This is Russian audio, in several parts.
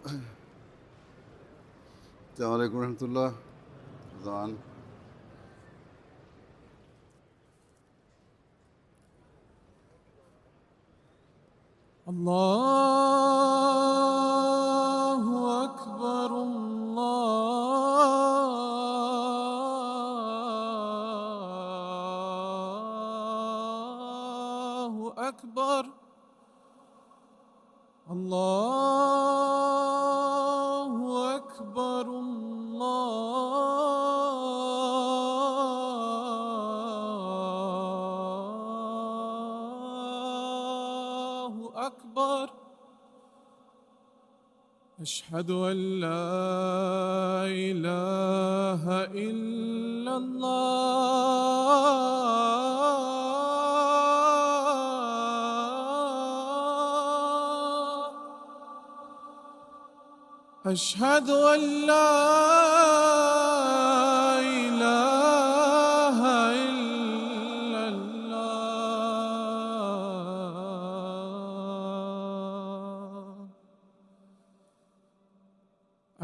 السلام عليكم ورحمة الله. طبعا الله أكبر الله أكبر الله أكبر الله أكبر. أشهد أن لا إله إلا الله. أشهد أن لا إله إلا الله.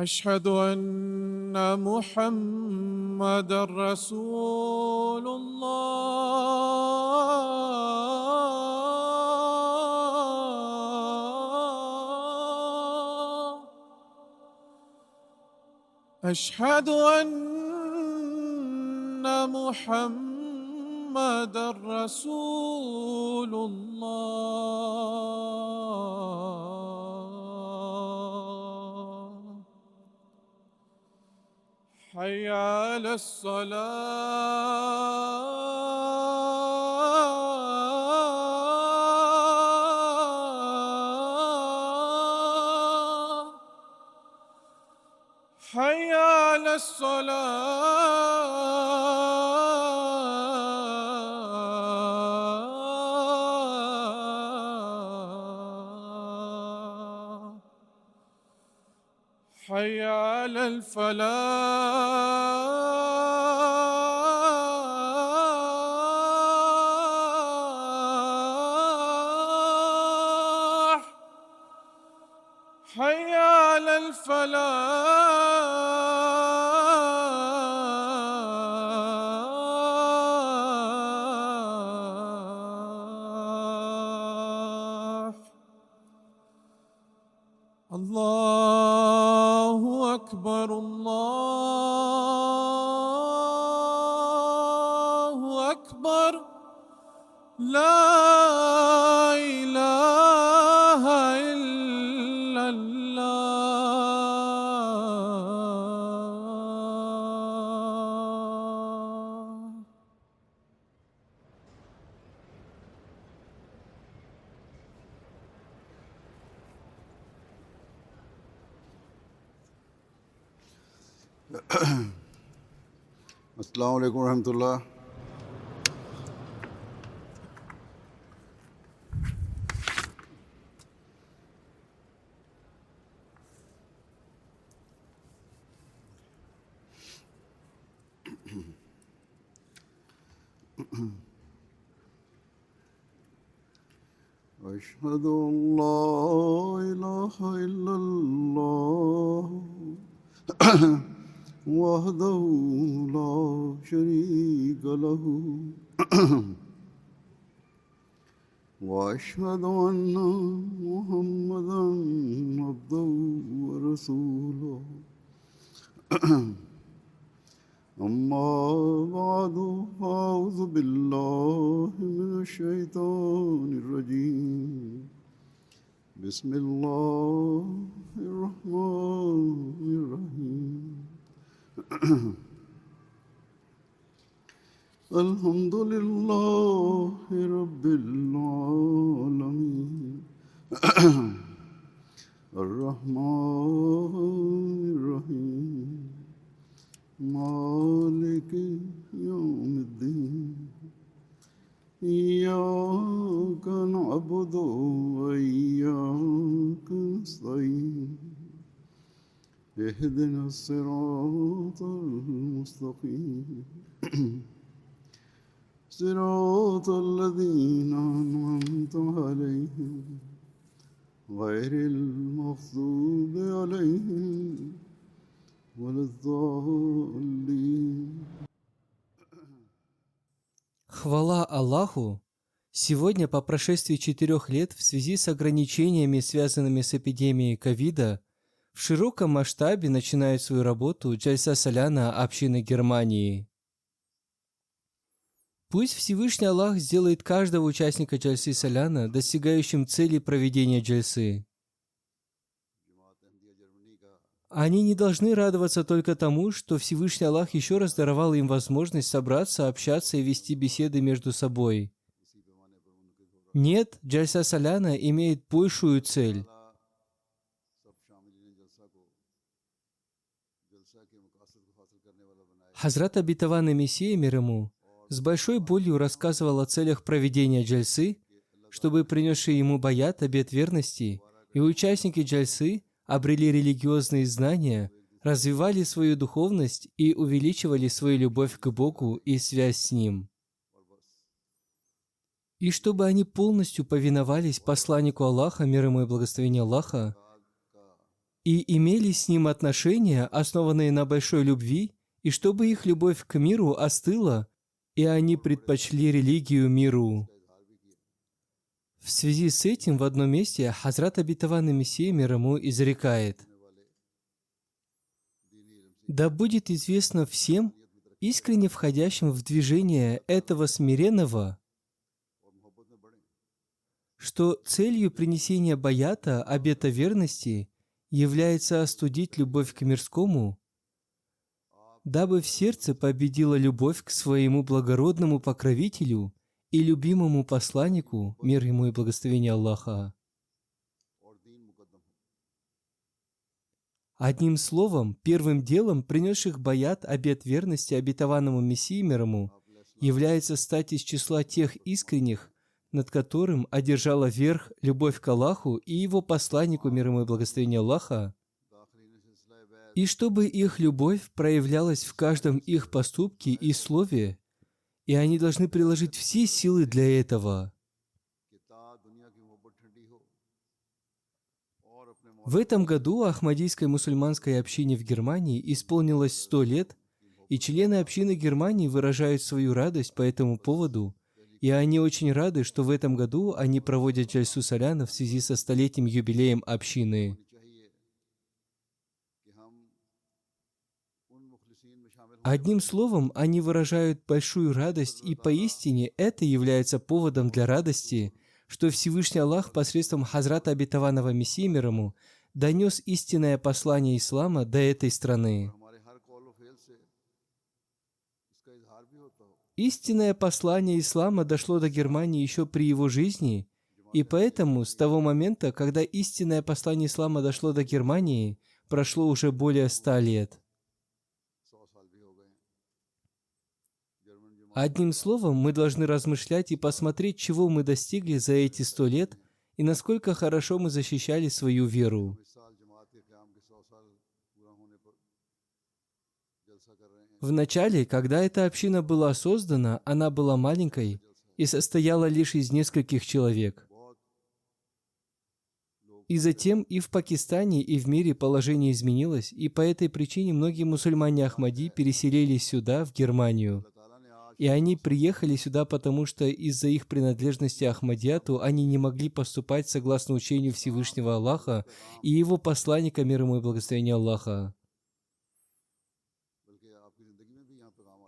أشهد أن محمدًا رسول الله. أشهد أن محمدًا رسول الله. حي على الصلاة. حي على الصلاة. حي على الفلاح. حي على الفلاح. الله أكبر الله أكبر. لا إله إلا الله. السلام عليكم ورحمة الله. أشهد أن لا إله إلا الله وحده لا شريك له وأشهد أن محمدًا عبده ورسوله. أما بعد فأعوذ بالله من الشيطان الرجيم. بسم الله الرحمن الرحيم. الحمد لله رب العالمين. الرحمن الرحيم. مالك يوم الدين. إياك نعبد وإياك نستعين. اهدنا الصراط المستقيم. صراط الذين أنعمت عليهم غير المغضوب عليهم ولا الضالين. Хвала Аллаху! Сегодня, по прошествии 4 лет, в связи с ограничениями, связанными с эпидемией ковида, в широком масштабе начинает свою работу Джальса Соляна общины Германии. Пусть Всевышний Аллах сделает каждого участника Джальсы Соляна достигающим цели проведения Джальсы. Они не должны радоваться только тому, что Всевышний Аллах еще раз даровал им возможность собраться, общаться и вести беседы между собой. Нет, Джальса Соляна имеет большую цель. Хазрат Обетованный Мессия, мир ему, с большой болью рассказывал о целях проведения Джальсы, чтобы принесшие ему баят, обет верности, и участники Джальсы обрели религиозные знания, развивали свою духовность и увеличивали свою любовь к Богу и связь с Ним. И чтобы они полностью повиновались посланнику Аллаха, мир ему и благословение Аллаха, и имели с Ним отношения, основанные на большой любви, и чтобы их любовь к миру остыла, и они предпочли религию миру. В связи с этим в одном месте Хазрат Обетованный Мессия, мир ему, изрекает: «Да будет известно всем, искренне входящим в движение этого смиренного, что целью принесения баята, обета верности, является остудить любовь к мирскому, дабы в сердце победила любовь к своему благородному покровителю и любимому посланнику, мир ему и благословение Аллаха». Одним словом, первым делом, принесших баят, обет верности обетованному Мессии, мир ему, является стать из числа тех искренних, над которым одержала верх любовь к Аллаху и Его посланнику, мир ему и благословение Аллаха, и чтобы их любовь проявлялась в каждом их поступке и слове, и они должны приложить все силы для этого. В этом году Ахмадийской мусульманской общине в Германии исполнилось 100 лет, и члены общины Германии выражают свою радость по этому поводу, и они очень рады, что в этом году они проводят Джальсу Соляна в связи со 100-летним юбилеем общины. Одним словом, они выражают большую радость, и поистине это является поводом для радости, что Всевышний Аллах посредством Хазрата Обетованного Мессии, мир ему, донес истинное послание ислама до этой страны. Истинное послание ислама дошло до Германии еще при его жизни, и поэтому с того момента, когда истинное послание ислама дошло до Германии, прошло уже более 100 лет. Одним словом, мы должны размышлять и посмотреть, чего мы достигли за эти 100 лет и насколько хорошо мы защищали свою веру. В начале, когда эта община была создана, она была маленькой и состояла лишь из нескольких человек. И затем и в Пакистане, и в мире положение изменилось, и по этой причине многие мусульмане Ахмади переселились сюда, в Германию. И они приехали сюда, потому что из-за их принадлежности Ахмадиату они не могли поступать согласно учению Всевышнего Аллаха и Его посланника, мир ему и благословение Аллаха.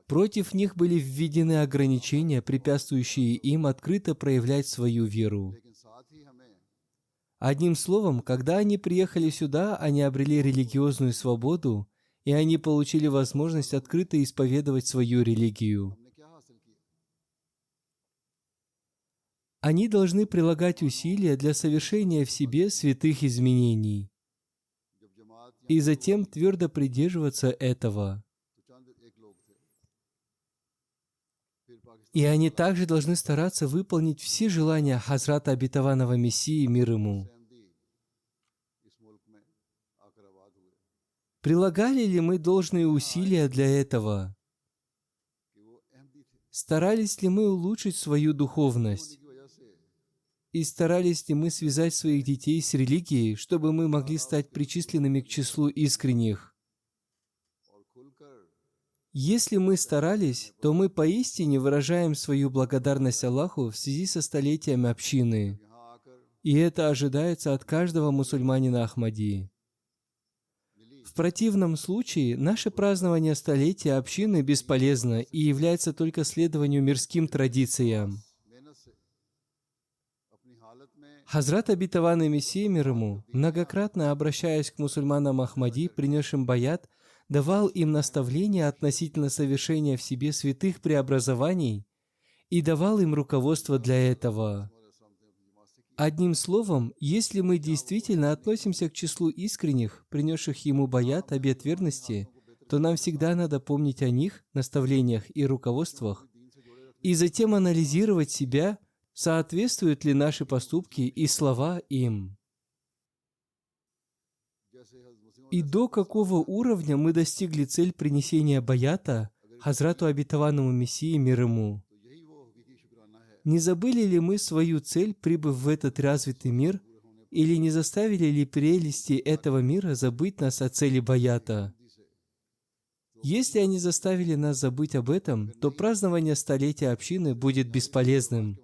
Против них были введены ограничения, препятствующие им открыто проявлять свою веру. Одним словом, когда они приехали сюда, они обрели религиозную свободу, и они получили возможность открыто исповедовать свою религию. Они должны прилагать усилия для совершения в себе святых изменений и затем твердо придерживаться этого. И они также должны стараться выполнить все желания Хазрата Обетованного Мессии, мир ему. Прилагали ли мы должные усилия для этого? Старались ли мы улучшить свою духовность? И старались ли мы связать своих детей с религией, чтобы мы могли стать причисленными к числу искренних? Если мы старались, то мы поистине выражаем свою благодарность Аллаху в связи со столетием общины. И это ожидается от каждого мусульманина Ахмадии. В противном случае наше празднование столетия общины бесполезно и является только следованию мирским традициям. Хазрат обетованный Мессия мир ему, многократно обращаясь к мусульманам Ахмади, принесшим баят, давал им наставления относительно совершения в себе святых преобразований и давал им руководство для этого. Одним словом, если мы действительно относимся к числу искренних, принесших ему баят, обет верности, то нам всегда надо помнить о них, наставлениях и руководствах, и затем анализировать себя, соответствуют ли наши поступки и слова им. И до какого уровня мы достигли цель принесения баята Хазрату обетованному Мессии мир ему? Не забыли ли мы свою цель, прибыв в этот развитый мир, или не заставили ли прелести этого мира забыть нас о цели баята? Если они заставили нас забыть об этом, то празднование столетия общины будет бесполезным.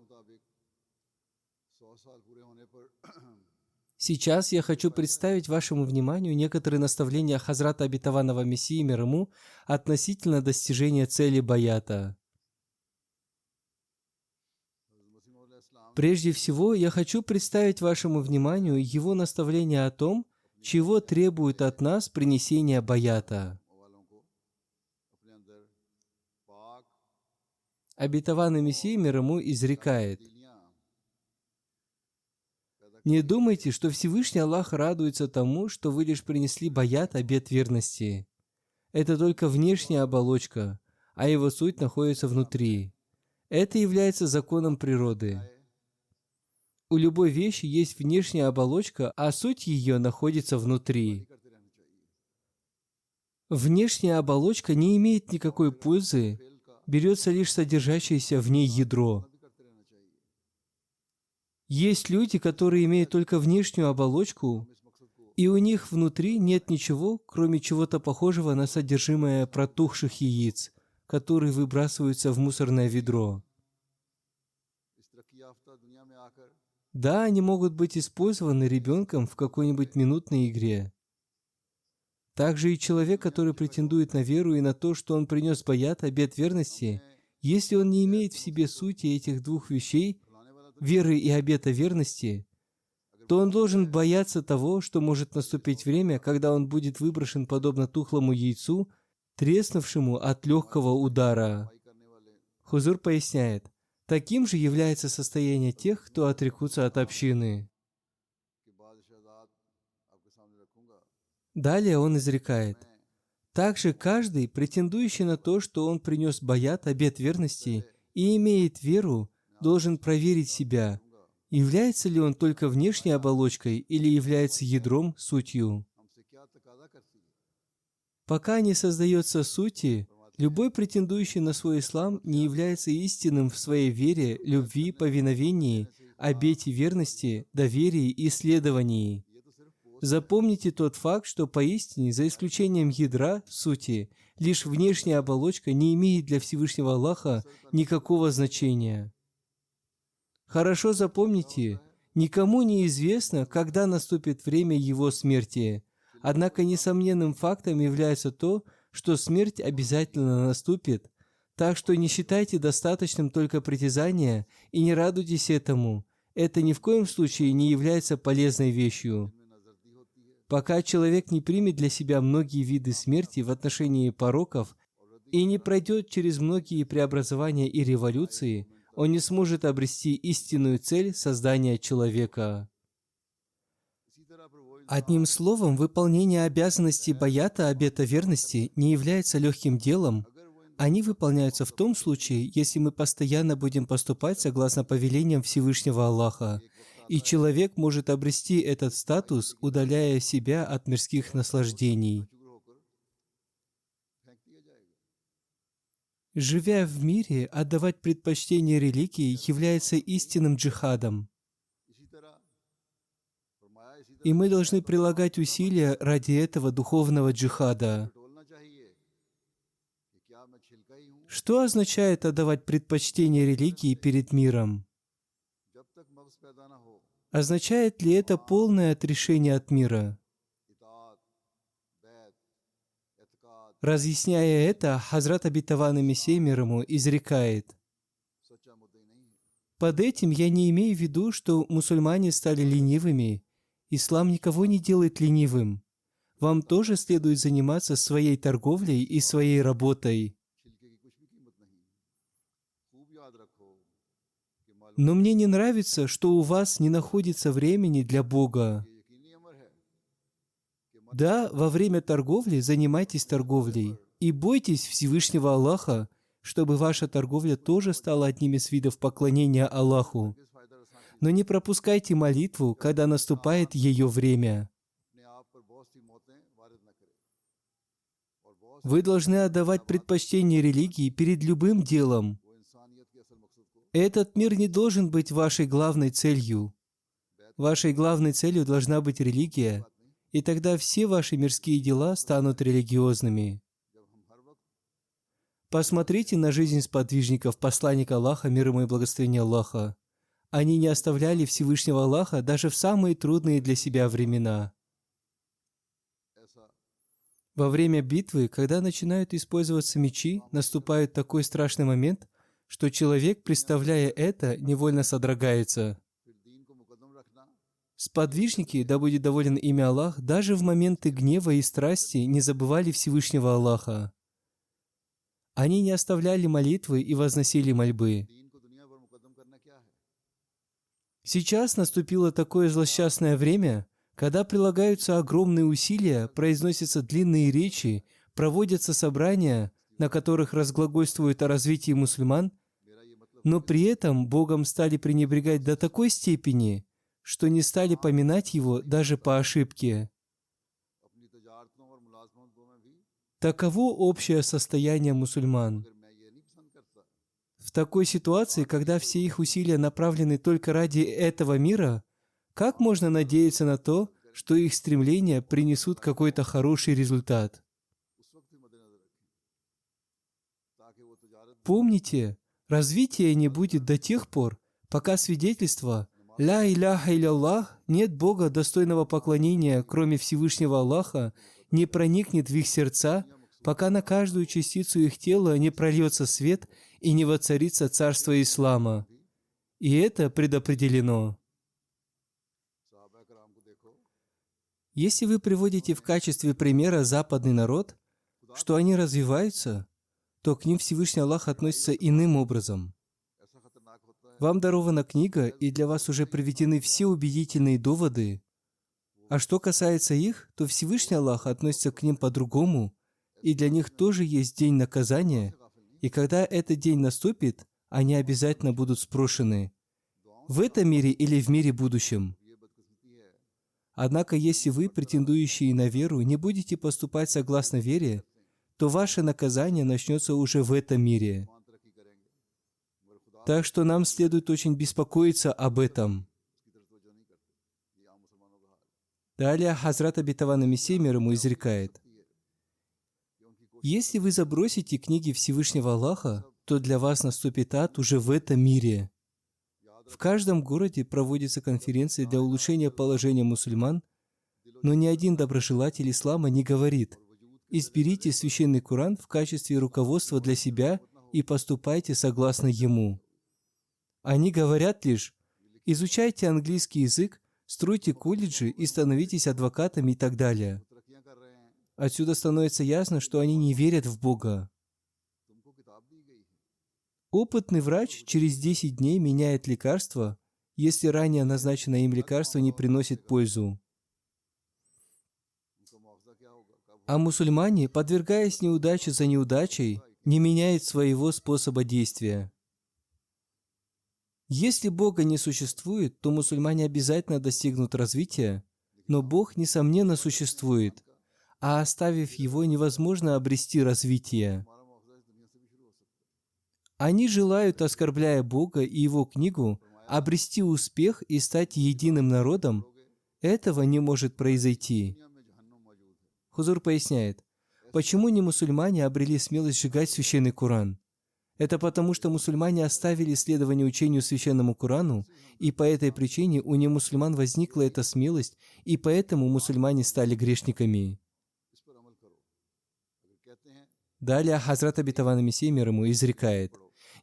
Сейчас я хочу представить вашему вниманию некоторые наставления Хазрата обетованного Мессии мир ему относительно достижения цели баята. Прежде всего, я хочу представить вашему вниманию его наставление о том, чего требует от нас принесение баята. Обетованный Мессия мир ему изрекает: «Не думайте, что Всевышний Аллах радуется тому, что вы лишь принесли баят, обет верности. Это только внешняя оболочка, а его суть находится внутри. Это является законом природы. У любой вещи есть внешняя оболочка, а суть ее находится внутри. Внешняя оболочка не имеет никакой пользы, берется лишь содержащееся в ней ядро. Есть люди, которые имеют только внешнюю оболочку, и у них внутри нет ничего, кроме чего-то похожего на содержимое протухших яиц, которые выбрасываются в мусорное ведро. Да, они могут быть использованы ребенком в какой-нибудь минутной игре. Также и человек, который претендует на веру и на то, что он принес баят, обет верности, если он не имеет в себе сути этих двух вещей, веры и обета верности, то он должен бояться того, что может наступить время, когда он будет выброшен подобно тухлому яйцу, треснувшему от легкого удара. Хузур поясняет: таким же является состояние тех, кто отрекутся от общины. Далее он изрекает: также каждый, претендующий на то, что он принес баят, обет верности, и имеет веру, должен проверить себя, является ли он только внешней оболочкой или является ядром, сутью. Пока не создается сути, любой претендующий на свой ислам не является истинным в своей вере, любви, повиновении, обете верности, доверии и следовании. Запомните тот факт, что поистине, за исключением ядра, сути, лишь внешняя оболочка не имеет для Всевышнего Аллаха никакого значения. Хорошо запомните, никому не известно, когда наступит время его смерти. Однако несомненным фактом является то, что смерть обязательно наступит, так что не считайте достаточным только притязания и не радуйтесь этому. Это ни в коем случае не является полезной вещью. Пока человек не примет для себя многие виды смерти в отношении пороков и не пройдет через многие преобразования и революции, он не сможет обрести истинную цель создания человека. Одним словом, выполнение обязанностей баята, обета верности, не является легким делом. Они выполняются в том случае, если мы постоянно будем поступать согласно повелениям Всевышнего Аллаха, и человек может обрести этот статус, удаляя себя от мирских наслаждений. Живя в мире, отдавать предпочтение религии является истинным джихадом. И мы должны прилагать усилия ради этого духовного джихада. टोलना चाहिए कि क्या मैं छिलका ही हूँ Что означает отдавать предпочтение религии перед миром? जब तक मगज पैदा ना हो Означает ли это полное отрешение от мира? इताअत बैत एतकाद Разъясняя это, Хазрат обетованный Мессия мир ему изрекает: सच्चा मुद्दई नहीं है под этим я не имею в виду, что мусульмане стали ленивыми. Ислам никого не делает ленивым. Вам тоже следует заниматься своей торговлей и своей работой. छिलके की कुछ भी कीमत नहीं खूब याद रखो कि मालूम Но мне не нравится, что у вас не находится времени для Бога. ये यकीनी अमर है कि मत Да, во время торговли занимайтесь торговлей и бойтесь Всевышнего Аллаха, чтобы ваша торговля тоже стала одним из видов поклонения Аллаху. किस फायदा रसां की Но не пропускайте молитву, когда наступает ее время. अपने आप पर बहुत सी मौतें वारिद न करे और बहुत Вы должны отдавать предпочтение религии перед любым делом. वो इंसानियत के असल मकसद को Этот мир не должен быть вашей главной целью. Вашей главной целью должна быть религия, и тогда все ваши мирские дела станут религиозными. जब हम हर वक्त Посмотрите на жизнь сподвижников посланника Аллаха, мир ему и благословения Аллаха. Они не оставляли Всевышнего Аллаха даже в самые трудные для себя времена. ऐसा Во время битвы, когда начинают использоваться мечи, наступает такой страшный момент, что человек, представляя это, невольно содрогается. फिर दीन को मुकद्दम रखना Сподвижники, да будет доволен имя Аллах, даже в моменты гнева и страсти не забывали Всевышнего Аллаха. Они не оставляли молитвы и возносили мольбы. दीन को दुनिया पर मुकद्दम करना क्या है Сейчас наступило такое злосчастное время, когда прилагаются огромные усилия, произносятся длинные речи, проводятся собрания, на которых разглагольствуют о развитии мусульман, मेरा ये मतलब но при этом Богом стали пренебрегать до такой степени, что не стали поминать Его даже по ошибке. अपनी तजारतों और मुलाजमतों में भी Таково общее состояние мусульман. अगर मैं ये नहीं पसंद करता В такой ситуации, когда все их усилия направлены только ради этого мира, как можно надеяться на то, что их стремления принесут какой-то хороший результат? उस वक्त भी मद्देनजर रखें ताकि वो तजारत Помните, развития не будет до тех пор, пока свидетельство «Ля иляха илlallah» нет Бога, достойного поклонения, кроме Всевышнего Аллаха, не проникнет в их сердца, пока на каждую частицу их тела не прольется свет и не воцарится царство ислама. И это предопределено. सहाबा कराम को देखो Если вы приводите в качестве примера западный народ, что они развиваются, то к ним Всевышний Аллах относится иным образом. ऐसा खतरनाक होता है Вам дарована книга, и для вас уже приведены все убедительные доводы. А что касается их, то Всевышний Аллах относится к ним по-другому, и для них тоже есть день наказания, и когда этот день наступит, они обязательно будут спрошены. В этом мире или в мире будущем. ये बदकिस्मती है Однако, если вы, претендующие на веру, не будете поступать согласно вере, то ваше наказание начнется уже в этом мире. मान तरक्की करेंगे मगर खुदा Так что нам следует очень беспокоиться об этом. उसकी तरफ तवज्जो नहीं करते ये आम मुसलमानों का हाल है Далее Хазрат обетованный Мессия мир ему изрекает: कि उनकी कोशिश если вы забросите книги Всевышнего Аллаха, то для вас наступит ад уже в этом мире. В каждом городе проводятся конференции для улучшения положения мусульман, но ни один доброжелатель ислама не говорит: изберите священный Коран в качестве руководства для себя и поступайте согласно ему. Они говорят лишь: изучайте английский язык, стройте колледжи и становитесь адвокатами и так далее. तरक्कियां कर रहे हैं Отсюда становится ясно, что они не верят в Бога. तुमको किताब दी गई है Опытный врач через 10 дней меняет лекарство, если ранее назначенное им лекарство не приносит пользу. उनका मुआवजा क्या होगा कब А мусульмане, подвергаясь неудаче за неудачей, не меняют своего способа действия. Если Бога не существует, то мусульмане обязательно достигнут развития, но Бог, несомненно, существует, а оставив Его, невозможно обрести развитие. हमारा मुआवजा इस दुनिया से भी शुरू हो सकता है Они желают, оскорбляя Бога и Его книгу, обрести успех и стать единым народом, Этого не может произойти. दुनिया में जहन्नुम मौजूद है। Хузур поясняет, почему не мусульмане обрели смелость сжигать священный Коран? Это потому, что мусульмане оставили следование учению священному Корану, и по этой причине у немусульман возникла эта смелость, и поэтому мусульмане стали грешниками. इस पर अमल करो। अगर कहते हैं Далее Хазрат обетованный Мессия мир ему изрекает: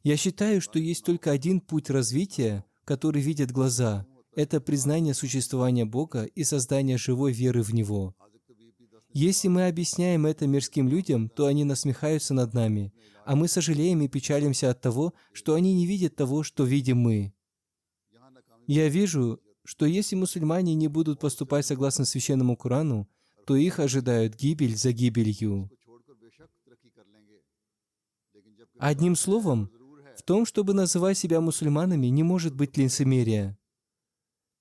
«Я считаю, что есть только один путь развития, который видят глаза. Это признание существования Бога и создание живой веры в Него. हाजिर तबीब भी 10 Если мы объясняем это мирским людям, то они насмехаются над нами, а мы сожалеем и печалимся от того, что они не видят того, что видим мы. यहाँ नाकामी Я вижу, что если мусульмане не будут поступать согласно священному Корану, то их ожидают гибель за гибелью». को छोड़कर बेशक तरक्की कर लेंगे, लेकिन जब Одним словом, जरूर है в том, чтобы называть себя мусульманами, не может быть лицемерия.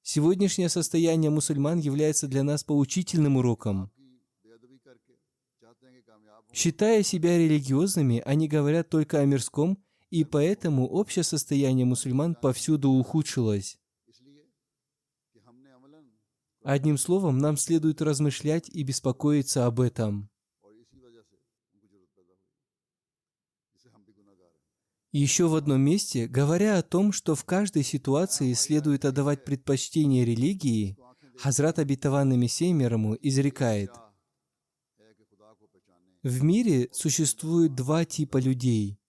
Сегодняшнее состояние мусульман является для нас поучительным уроком. की बेअदबी करके चाहते हैं कि कामयाब हो। Считая себя религиозными, они говорят только о мирском, и поэтому общее состояние мусульман повсюду ухудшилось. इसलिए कि हमने अमलन Одним словом, нам следует размышлять и беспокоиться об этом. और इसी वजह से उनको जरूरत पैदा हुई, जिसे हम भी गुनाहगार हैं। Еще в одном месте, говоря о том, что в каждой ситуации следует отдавать предпочтение религии, Хазрат обетованный Мессия мир ему изрекает: है कि खुदा को पहचाने। в мире существует два типа людей.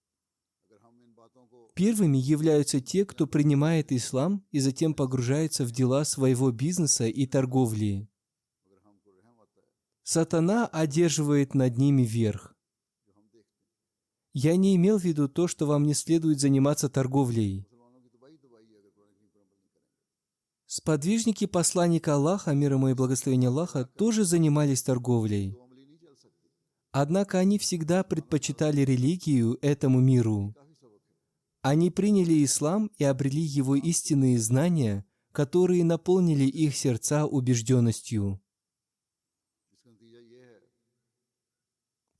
अगर हम इन बातों को Первыми являются те, кто принимает ислам и затем погружается в дела своего бизнеса и торговли. अगर हमको रहम आता है Сатана одерживает над ними верх. जो हम देखते हैं, Я не имел в виду то, что вам не следует заниматься торговлей. मुसलमानों की तबाही है अगर कुरान करीम पर अमल नहीं करेंगे। Сподвижники посланника Аллаха, мир ему и благословение Аллаха, тоже занимались торговлей. तो अमली नहीं चल सकती। Однако они всегда предпочитали религию этому миру. काफी सबक है। Они приняли ислам и обрели его истинные знания, которые наполнили их сердца убежденностью. इसका नतीजा ये है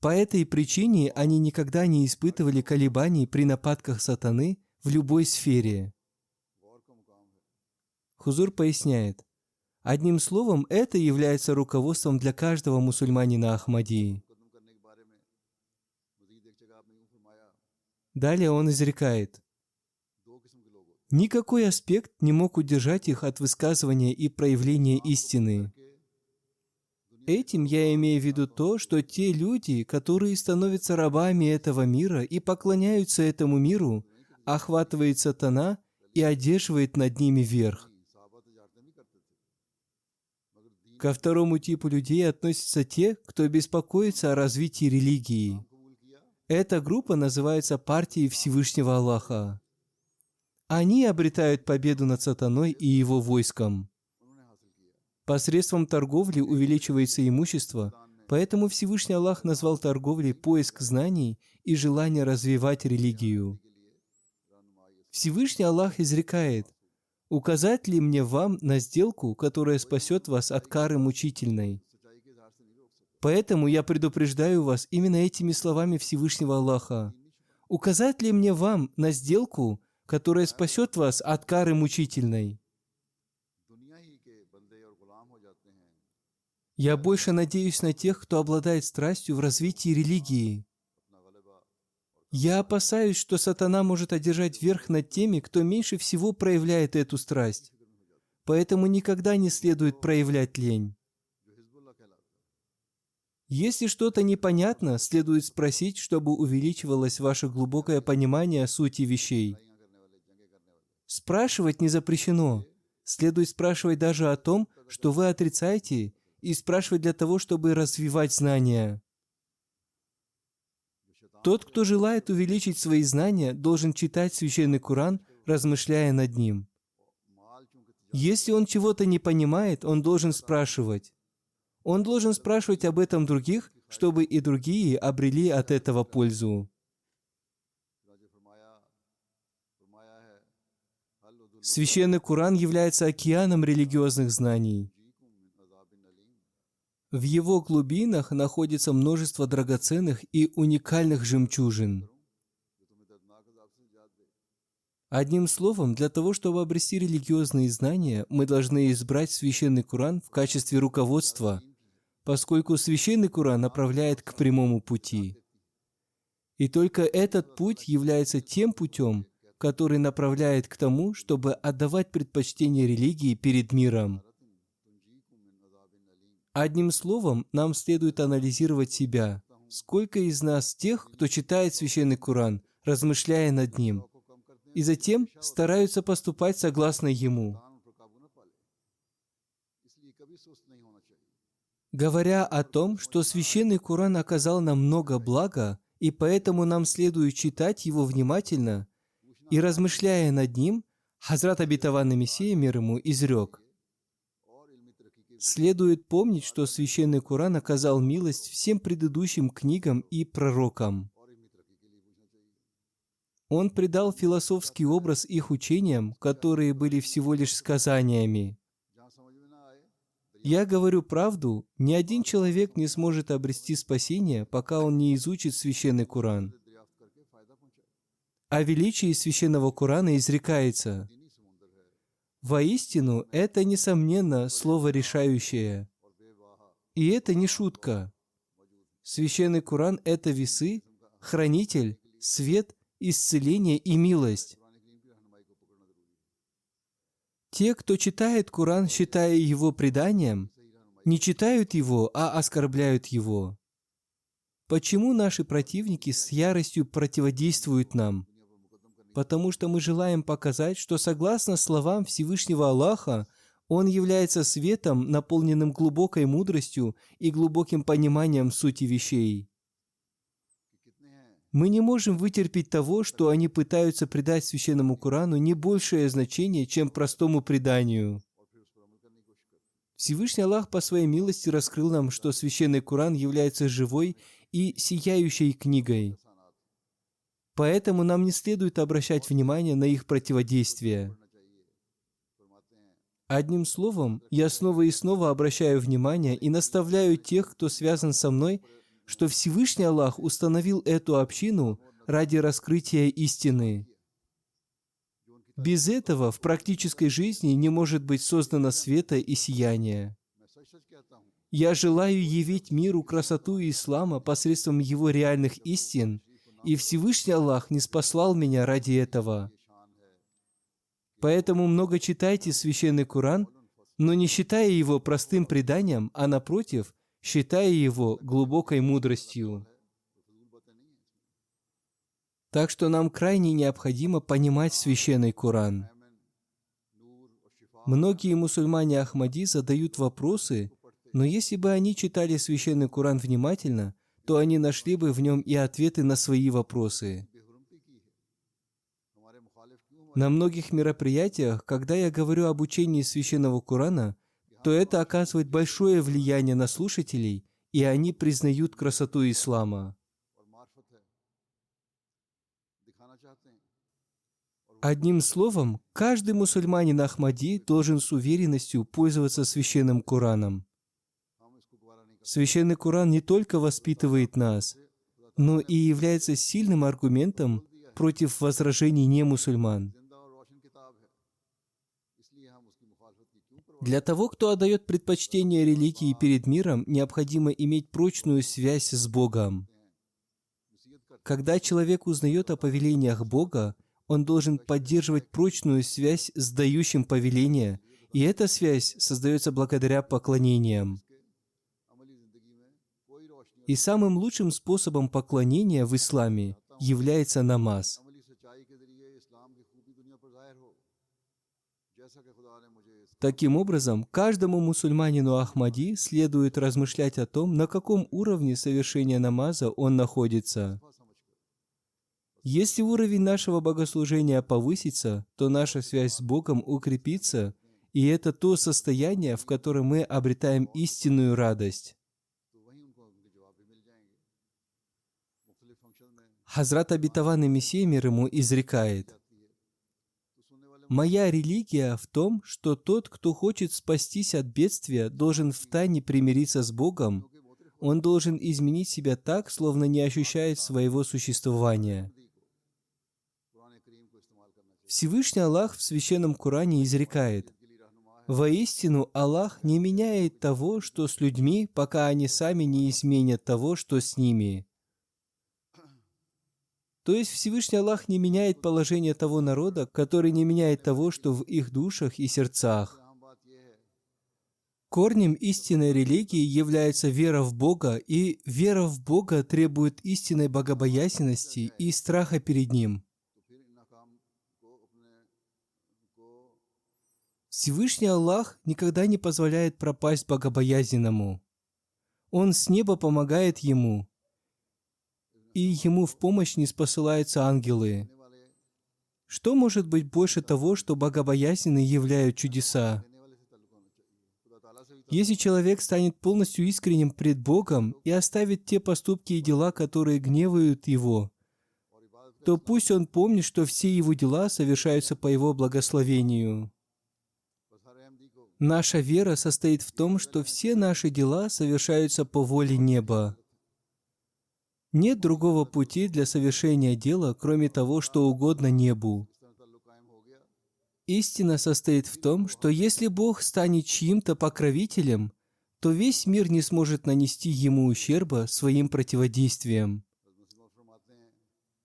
По этой причине они никогда не испытывали колебаний при нападках сатаны в любой сфере. गौर का मुकाम है। Хузур поясняет: одним словом, это является руководством для каждого мусульманина Ахмадии. मुकदम करने के बारे में मजीद एक जगह आपने यूं फरमाया, Далее он изрекает: दो किस्म के लोग होते никакой аспект не мог удержать их от высказывания и проявления истины. हैं कि Этим я имею в виду то, что те люди, которые становятся рабами этого мира и поклоняются этому миру, охватывает сатана и одерживает над ними верх. साहबा तजारतें भी करते थे, मगर दीन Ко второму типу людей относятся те, кто беспокоится о развитии религии. कबूल किया, Эта группа называется партией Всевышнего Аллаха. Они обретают победу над сатаной и его войском. उन्होंने हासिल किया। Посредством торговли увеличивается имущество, поэтому Всевышний Аллах назвал торговлей поиск знаний и желание развивать религию. के लिए रहनुमाई Всевышний Аллах изрекает: «Указать ли мне вам на сделку, которая спасет вас от кары мучительной?» सच्चाई के इजहार से नहीं रोक सकते। Поэтому я предупреждаю вас именно этими словами Всевышнего Аллаха. «Указать ли мне вам на сделку, которая спасет вас от кары мучительной?» दुनिया ही के बंदे और गुलाम हो जाते हैं। Я больше надеюсь на тех, кто обладает страстью в развитии религии. अपना गलबा Я опасаюсь, что сатана может одержать верх над теми, кто меньше всего проявляет эту страсть. Поэтому никогда не следует проявлять лень. जो हिजबुल्लाह कहलाता है। Если что-то непонятно, следует спросить, чтобы увеличивалось ваше глубокое понимание сути вещей. लड़ाइयाँ करने वाले, जंगें करने वाले, Спрашивать не запрещено. Следует спрашивать даже о том, что вы отрицаете, и спрашивать для того, чтобы развивать знания. जो शैतान Тот, кто желает увеличить свои знания, должен читать Священный Коран, размышляя над ним. माल चूंकि Если он чего-то не понимает, он должен спрашивать. Он должен спрашивать об этом других, чтобы и другие обрели от этого пользу. तजारत फरमाया है हल उदुल Священный Коран является океаном религиозных знаний. जीकुम मिन अज़ाबिन अलीम। В его глубинах находится множество драгоценных и уникальных жемчужин. जो तुम्हें दर्दनाक अज़ाब से निजात दे। Одним словом, для того, чтобы обрести религиозные знания, мы должны избрать Священный Коран в качестве руководства, поскольку Священный Коран направляет к прямому пути. И только этот путь является тем путем, который направляет к тому, чтобы отдавать предпочтение религии перед миром. Одним словом, нам следует анализировать себя. Сколько из нас тех, кто читает Священный Коран, размышляя над ним, и затем стараются поступать согласно ему? Говоря о том, что Священный Коран оказал нам много блага, и поэтому нам следует читать его внимательно, и размышляя над ним, Хазрат Обетованный Мессия, мир ему, изрек: следует помнить, что Священный Коран оказал милость всем предыдущим книгам и пророкам. Он придал философский образ их учениям, которые были всего лишь сказаниями. Я говорю правду, ни один человек не сможет обрести спасение, пока он не изучит Священный Коран. О величии Священного Корана изрекается: воистину, это, несомненно, слово решающее. И это не шутка. Священный Коран — это весы, хранитель, свет, исцеление и милость. Те, кто читает Коран, считая его преданием, не читают его, а оскорбляют его. Почему наши противники с яростью противодействуют нам? Потому что мы желаем показать, что согласно словам Всевышнего Аллаха, Он является светом, наполненным глубокой мудростью и глубоким пониманием сути вещей. Мы не можем вытерпеть того, что они пытаются придать Священному Корану не большее значение, чем простому преданию. Всевышний Аллах по своей милости раскрыл нам, что Священный Коран является живой и сияющей книгой. Поэтому нам не следует обращать внимание на их противодействие. Одним словом, я снова и снова обращаю внимание и наставляю тех, кто связан со мной, что Всевышний Аллах установил эту общину ради раскрытия истины. Без этого в практической жизни не может быть создано света и сияния. Я желаю явить миру красоту ислама посредством его реальных истин, и Всевышний Аллах не спаслал меня ради этого. Поэтому много читайте Священный Коран, но не считая его простым преданием, а напротив, считая его глубокой мудростью. Так что нам крайне необходимо понимать Священный Коран. Многие мусульмане Ахмади задают вопросы, но если бы они читали Священный Коран внимательно, то они нашли бы в нем и ответы на свои вопросы. На многих мероприятиях, когда я говорю об учении Священного Корана, то это оказывает большое влияние на слушателей, и они признают красоту ислама. Одним словом, каждый мусульманин Ахмади должен с уверенностью пользоваться Священным Кораном. Священный Коран не только воспитывает нас, но и является сильным аргументом против возражений немусульман. Для того, кто отдает предпочтение религии перед миром, необходимо иметь прочную связь с Богом. Когда человек узнает о повелениях Бога, он должен поддерживать прочную связь с дающим повеления, и эта связь создается благодаря поклонениям. И самым лучшим способом поклонения в исламе является намаз. Таким образом, каждому мусульманину Ахмади следует размышлять о том, на каком уровне совершения намаза он находится. Если уровень нашего богослужения повысится, то наша связь с Богом укрепится, и это то состояние, в котором мы обретаем истинную радость. Хазрат Обетованный Мессия, мир ему, изрекает: «Моя религия в том, что тот, кто хочет спастись от бедствия, должен втайне примириться с Богом, он должен изменить себя так, словно не ощущает своего существования. Всевышний Аллах в Священном Коране изрекает: «Воистину Аллах не меняет того, что с людьми, пока они сами не изменят того, что с ними». То есть Всевышний Аллах не меняет положение того народа, который не меняет того, что в их душах и сердцах. Корнем истинной религии является вера в Бога, и вера в Бога требует истинной богобоязненности и страха перед Ним. Всевышний Аллах никогда не позволяет пропасть богобоязненному. Он с неба помогает ему, и ему в помощь не спосылаются ангелы. Что может быть больше того, что богобоязненные являют чудеса? Если человек станет полностью искренним пред Богом и оставит те поступки и дела, которые гневают его, то пусть он помнит, что все его дела совершаются по его благословению. Наша вера состоит в том, что все наши дела совершаются по воле неба. Нет другого пути для совершения дела, кроме того, что угодно небу. Истина состоит в том, что если Бог станет чьим-то покровителем, то весь мир не сможет нанести ему ущерба своим противодействием.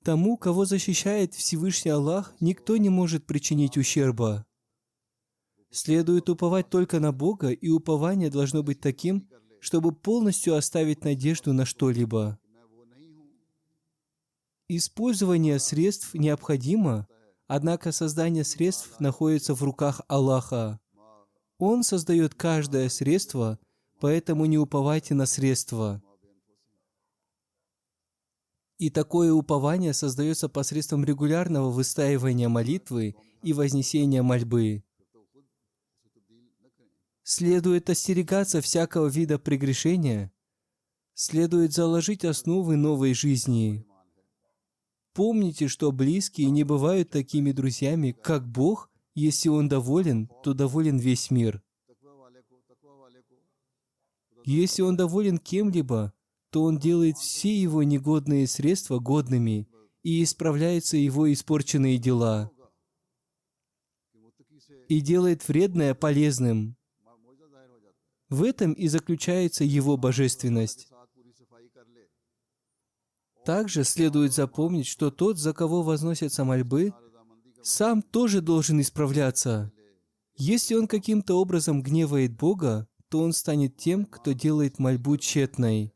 Тому, кого защищает Всевышний Аллах, никто не может причинить ущерба. Следует уповать только на Бога, и упование должно быть таким, чтобы полностью оставить надежду на что-либо. Использование средств необходимо, однако создание средств находится в руках Аллаха. Он создает каждое средство, поэтому не уповайте на средства. И такое упование создается посредством регулярного выстаивания молитвы и вознесения мольбы. Следует остерегаться всякого вида прегрешения, следует заложить основы новой жизни. Помните, что близкие не бывают такими друзьями, как Бог. Если Он доволен, то доволен весь мир. Если Он доволен кем-либо, то Он делает все его негодные средства годными и исправляются его испорченные дела, и делает вредное полезным. В этом и заключается Его божественность. Также следует запомнить, что тот, за кого возносятся мольбы, сам тоже должен исправляться. Если он каким-то образом гневает Бога, то он станет тем, кто делает мольбу тщетной.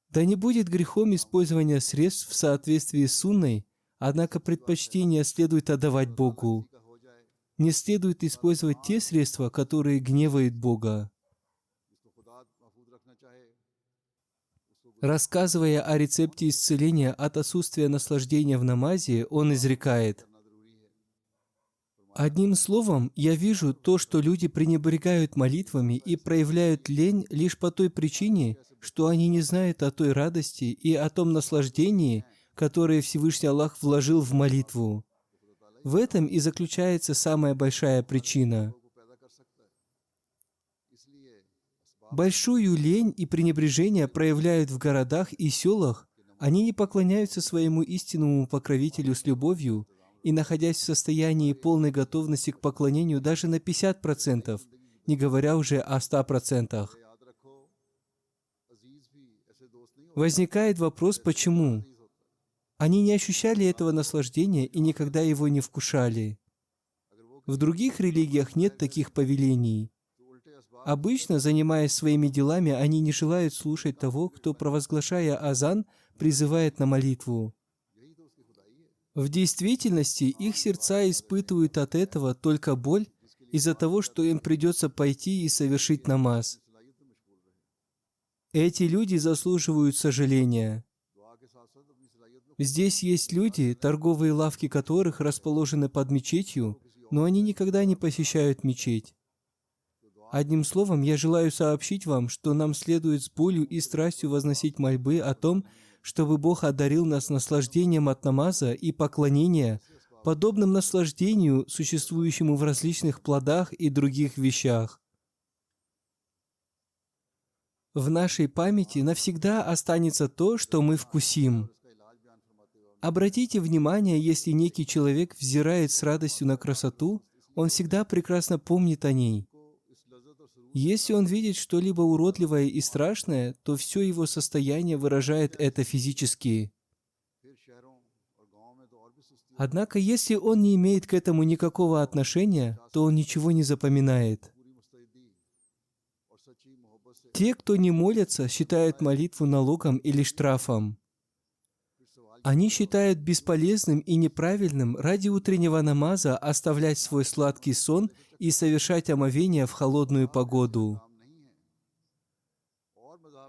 Да не будет грехом использование средств в соответствии с сунной, однако предпочтение следует отдавать Богу. Не следует использовать те средства, которые гневают Бога. Рассказывая о рецепте исцеления от отсутствия наслаждения в намазе, он изрекает: «Одним словом, я вижу то, что люди пренебрегают молитвами и проявляют лень лишь по той причине, что они не знают о той радости и о том наслаждении, которое Всевышний Аллах вложил в молитву. В этом и заключается самая большая причина. Большую лень и пренебрежение проявляют в городах и селах. Они не поклоняются своему истинному покровителю с любовью и, находясь в состоянии полной готовности к поклонению даже на 50%, не говоря уже о 100%. Возникает вопрос, почему? Они не ощущали этого наслаждения и никогда его не вкушали. В других религиях нет таких повелений. Обычно, занимаясь своими делами, они не желают слушать того, кто, провозглашая азан, призывает на молитву. В действительности их сердца испытывают от этого только боль из-за того, что им придется пойти и совершить намаз. Эти люди заслуживают сожаления. Здесь есть люди, торговые лавки которых расположены под мечетью, но они никогда не посещают мечеть. Одним словом, я желаю сообщить вам, что нам следует с болью и страстью возносить мольбы о том, чтобы Бог одарил нас наслаждением от намаза и поклонения, подобным наслаждению, существующему в различных плодах и других вещах. В нашей памяти навсегда останется то, что мы вкусим. Обратите внимание, если некий человек взирает с радостью на красоту, он всегда прекрасно помнит о ней. Если он видит что-либо уродливое и страшное, то все его состояние выражает это физически. Однако, если он не имеет к этому никакого отношения, то он ничего не запоминает. Те, кто не молятся, считают молитву налогом или штрафом. Они считают бесполезным и неправильным ради утреннего намаза оставлять свой сладкий сон и совершать омовение в холодную погоду.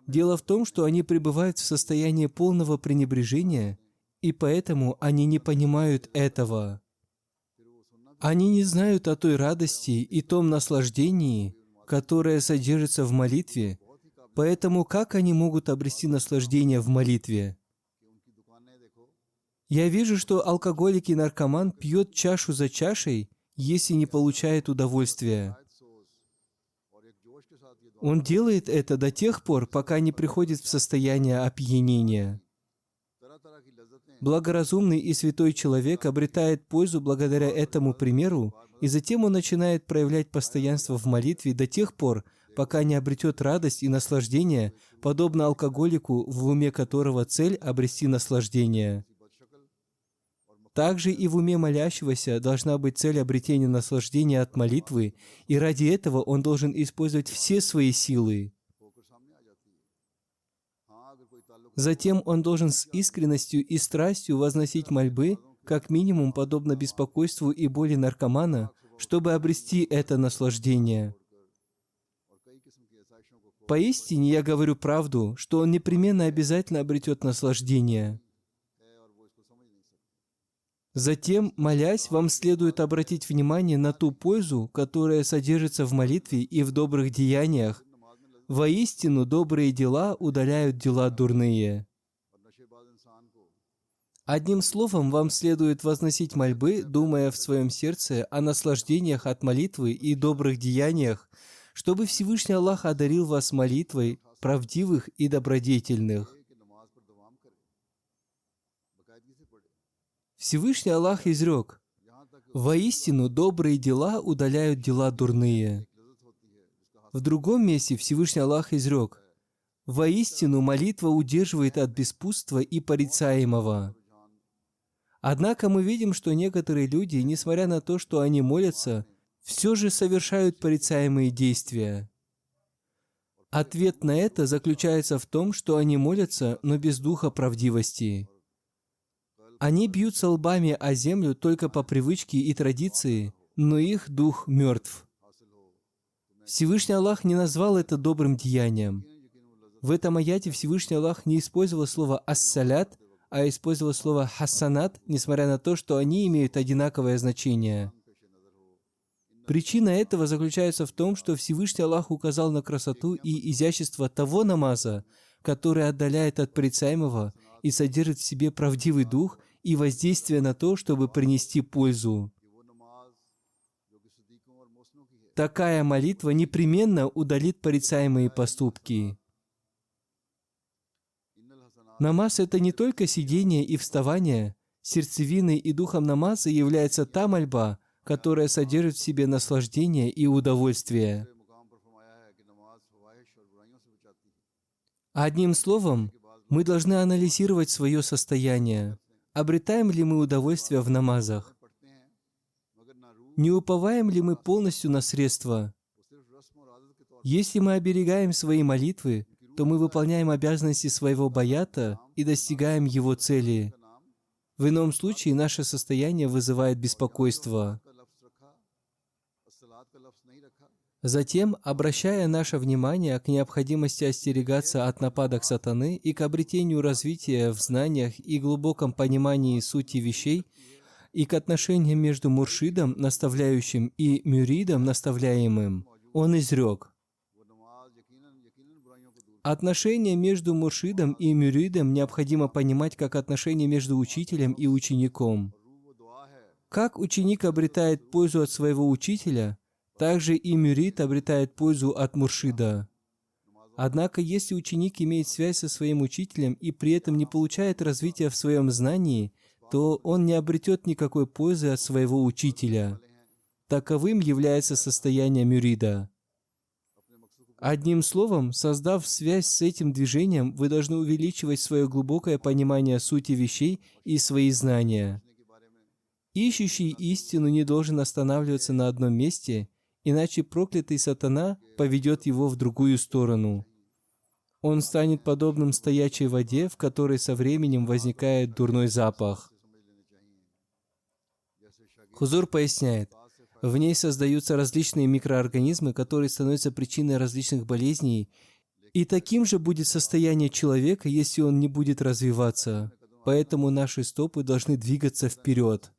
Дело в том, что они пребывают в состоянии полного пренебрежения, и поэтому они не понимают этого. Они не знают о той радости и том наслаждении, которое содержится в молитве, поэтому как они могут обрести наслаждение в молитве? Я вижу, что алкоголик и наркоман пьет чашу за чашей, если не получает удовольствия. Он делает это до тех пор, пока не приходит в состояние опьянения. Благоразумный и святой человек обретает пользу благодаря этому примеру, и затем он начинает проявлять постоянство в молитве до тех пор, пока не обретет радость и наслаждение, подобно алкоголику, в уме которого цель — обрести наслаждение. Также и в уме молящегося должна быть цель обретения наслаждения от молитвы, и ради этого он должен использовать все свои силы. Затем он должен с искренностью и страстью возносить мольбы, как минимум подобно беспокойству и боли наркомана, чтобы обрести это наслаждение. Поистине я говорю правду, что он непременно обязательно обретет наслаждение. Затем, молясь, вам следует обратить внимание на ту пользу, которая содержится в молитве и в добрых деяниях. Воистину, добрые дела удаляют дела дурные. Одним словом, вам следует возносить мольбы, думая в своем сердце о наслаждениях от молитвы и добрых деяниях, чтобы Всевышний Аллах одарил вас молитвой правдивых и добродетельных. Всевышний Аллах изрек: «Воистину, добрые дела удаляют дела дурные». В другом месте Всевышний Аллах изрек: «Воистину, молитва удерживает от беспутства и порицаемого». Однако мы видим, что некоторые люди, несмотря на то, что они молятся, все же совершают порицаемые действия. Ответ на это заключается в том, что они молятся, но без духа правдивости. Они бьются лбами о землю только по привычке и традиции, но их дух мертв. Всевышний Аллах не назвал это добрым деянием. В этом аяте Всевышний Аллах не использовал слово «ас-салят», а использовал слово «хассанат», несмотря на то, что они имеют одинаковое значение. Причина этого заключается в том, что Всевышний Аллах указал на красоту и изящество того намаза, который отдаляет от порицаемого и содержит в себе правдивый дух и воздействие на то, чтобы принести пользу. Такая молитва непременно удалит порицаемые поступки. Намаз — это не только сидение и вставание. Сердцевиной и духом намаза является та мольба, которая содержит в себе наслаждение и удовольствие. Одним словом, мы должны анализировать свое состояние. Обретаем ли мы удовольствие в намазах? Не уповаем ли мы полностью на средства? Если мы оберегаем свои молитвы, то мы выполняем обязанности своего баята и достигаем его цели. В ином случае наше состояние вызывает беспокойство. Затем, обращая наше внимание к необходимости остерегаться от нападок сатаны и к обретению развития в знаниях и глубоком понимании сути вещей, и к отношениям между муршидом, наставляющим, и мюридом, наставляемым, он изрек: отношения между муршидом и мюридом необходимо понимать как отношения между учителем и учеником. Как ученик обретает пользу от своего учителя, так же и мюрид обретает пользу от муршида. Однако, если ученик имеет связь со своим учителем и при этом не получает развития в своем знании, то он не обретет никакой пользы от своего учителя. Таковым является состояние мюрида. Одним словом, создав связь с этим движением, вы должны увеличивать свое глубокое понимание сути вещей и свои знания. Ищущий истину не должен останавливаться на одном месте, иначе проклятый сатана поведет его в другую сторону. Он станет подобным стоячей воде, в которой со временем возникает дурной запах. Хузур поясняет, в ней создаются различные микроорганизмы, которые становятся причиной различных болезней, и таким же будет состояние человека, если он не будет развиваться. Поэтому наши стопы должны двигаться вперед.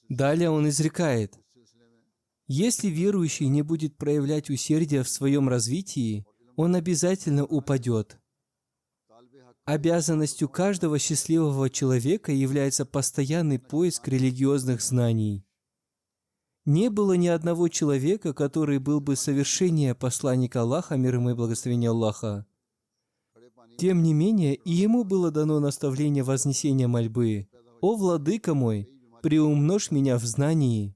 Далее он изрекает, если верующий не будет проявлять усердие в своем развитии, он обязательно упадет. Обязанностью каждого счастливого человека является постоянный поиск религиозных знаний. Не было ни одного человека, который был бы совершеннее посланника Аллаха, мир ему и благословение Аллаха. Тем не менее, и ему было дано наставление вознесения мольбы: «О, Владыка мой, приумножь меня в знании».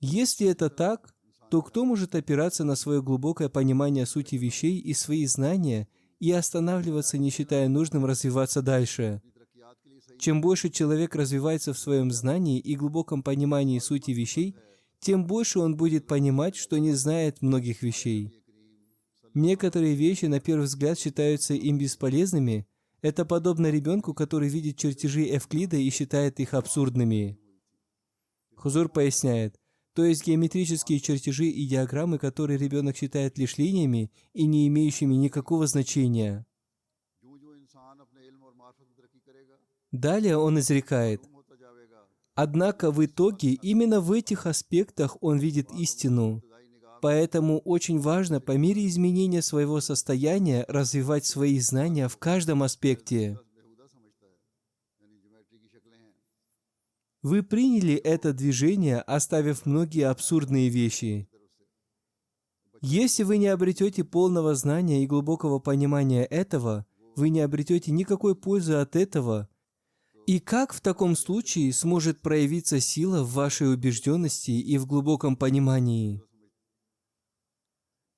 Если это так, то кто может опираться на свое глубокое понимание сути вещей и свои знания и останавливаться, не считая нужным развиваться дальше? Чем больше человек развивается в своем знании и глубоком понимании сути вещей, тем больше он будет понимать, что не знает многих вещей. Некоторые вещи, на первый взгляд, считаются им бесполезными. Это подобно ребенку, который видит чертежи Эвклида и считает их абсурдными. Хузур поясняет, то есть геометрические чертежи и диаграммы, которые ребенок считает лишь линиями и не имеющими никакого значения. Далее он изрекает, однако в итоге именно в этих аспектах он видит истину. Поэтому очень важно по мере изменения своего состояния развивать свои знания в каждом аспекте. Вы приняли это движение, оставив многие абсурдные вещи. Если вы не обретете полного знания и глубокого понимания этого, вы не обретете никакой пользы от этого. И как в таком случае сможет проявиться сила в вашей убежденности и в глубоком понимании?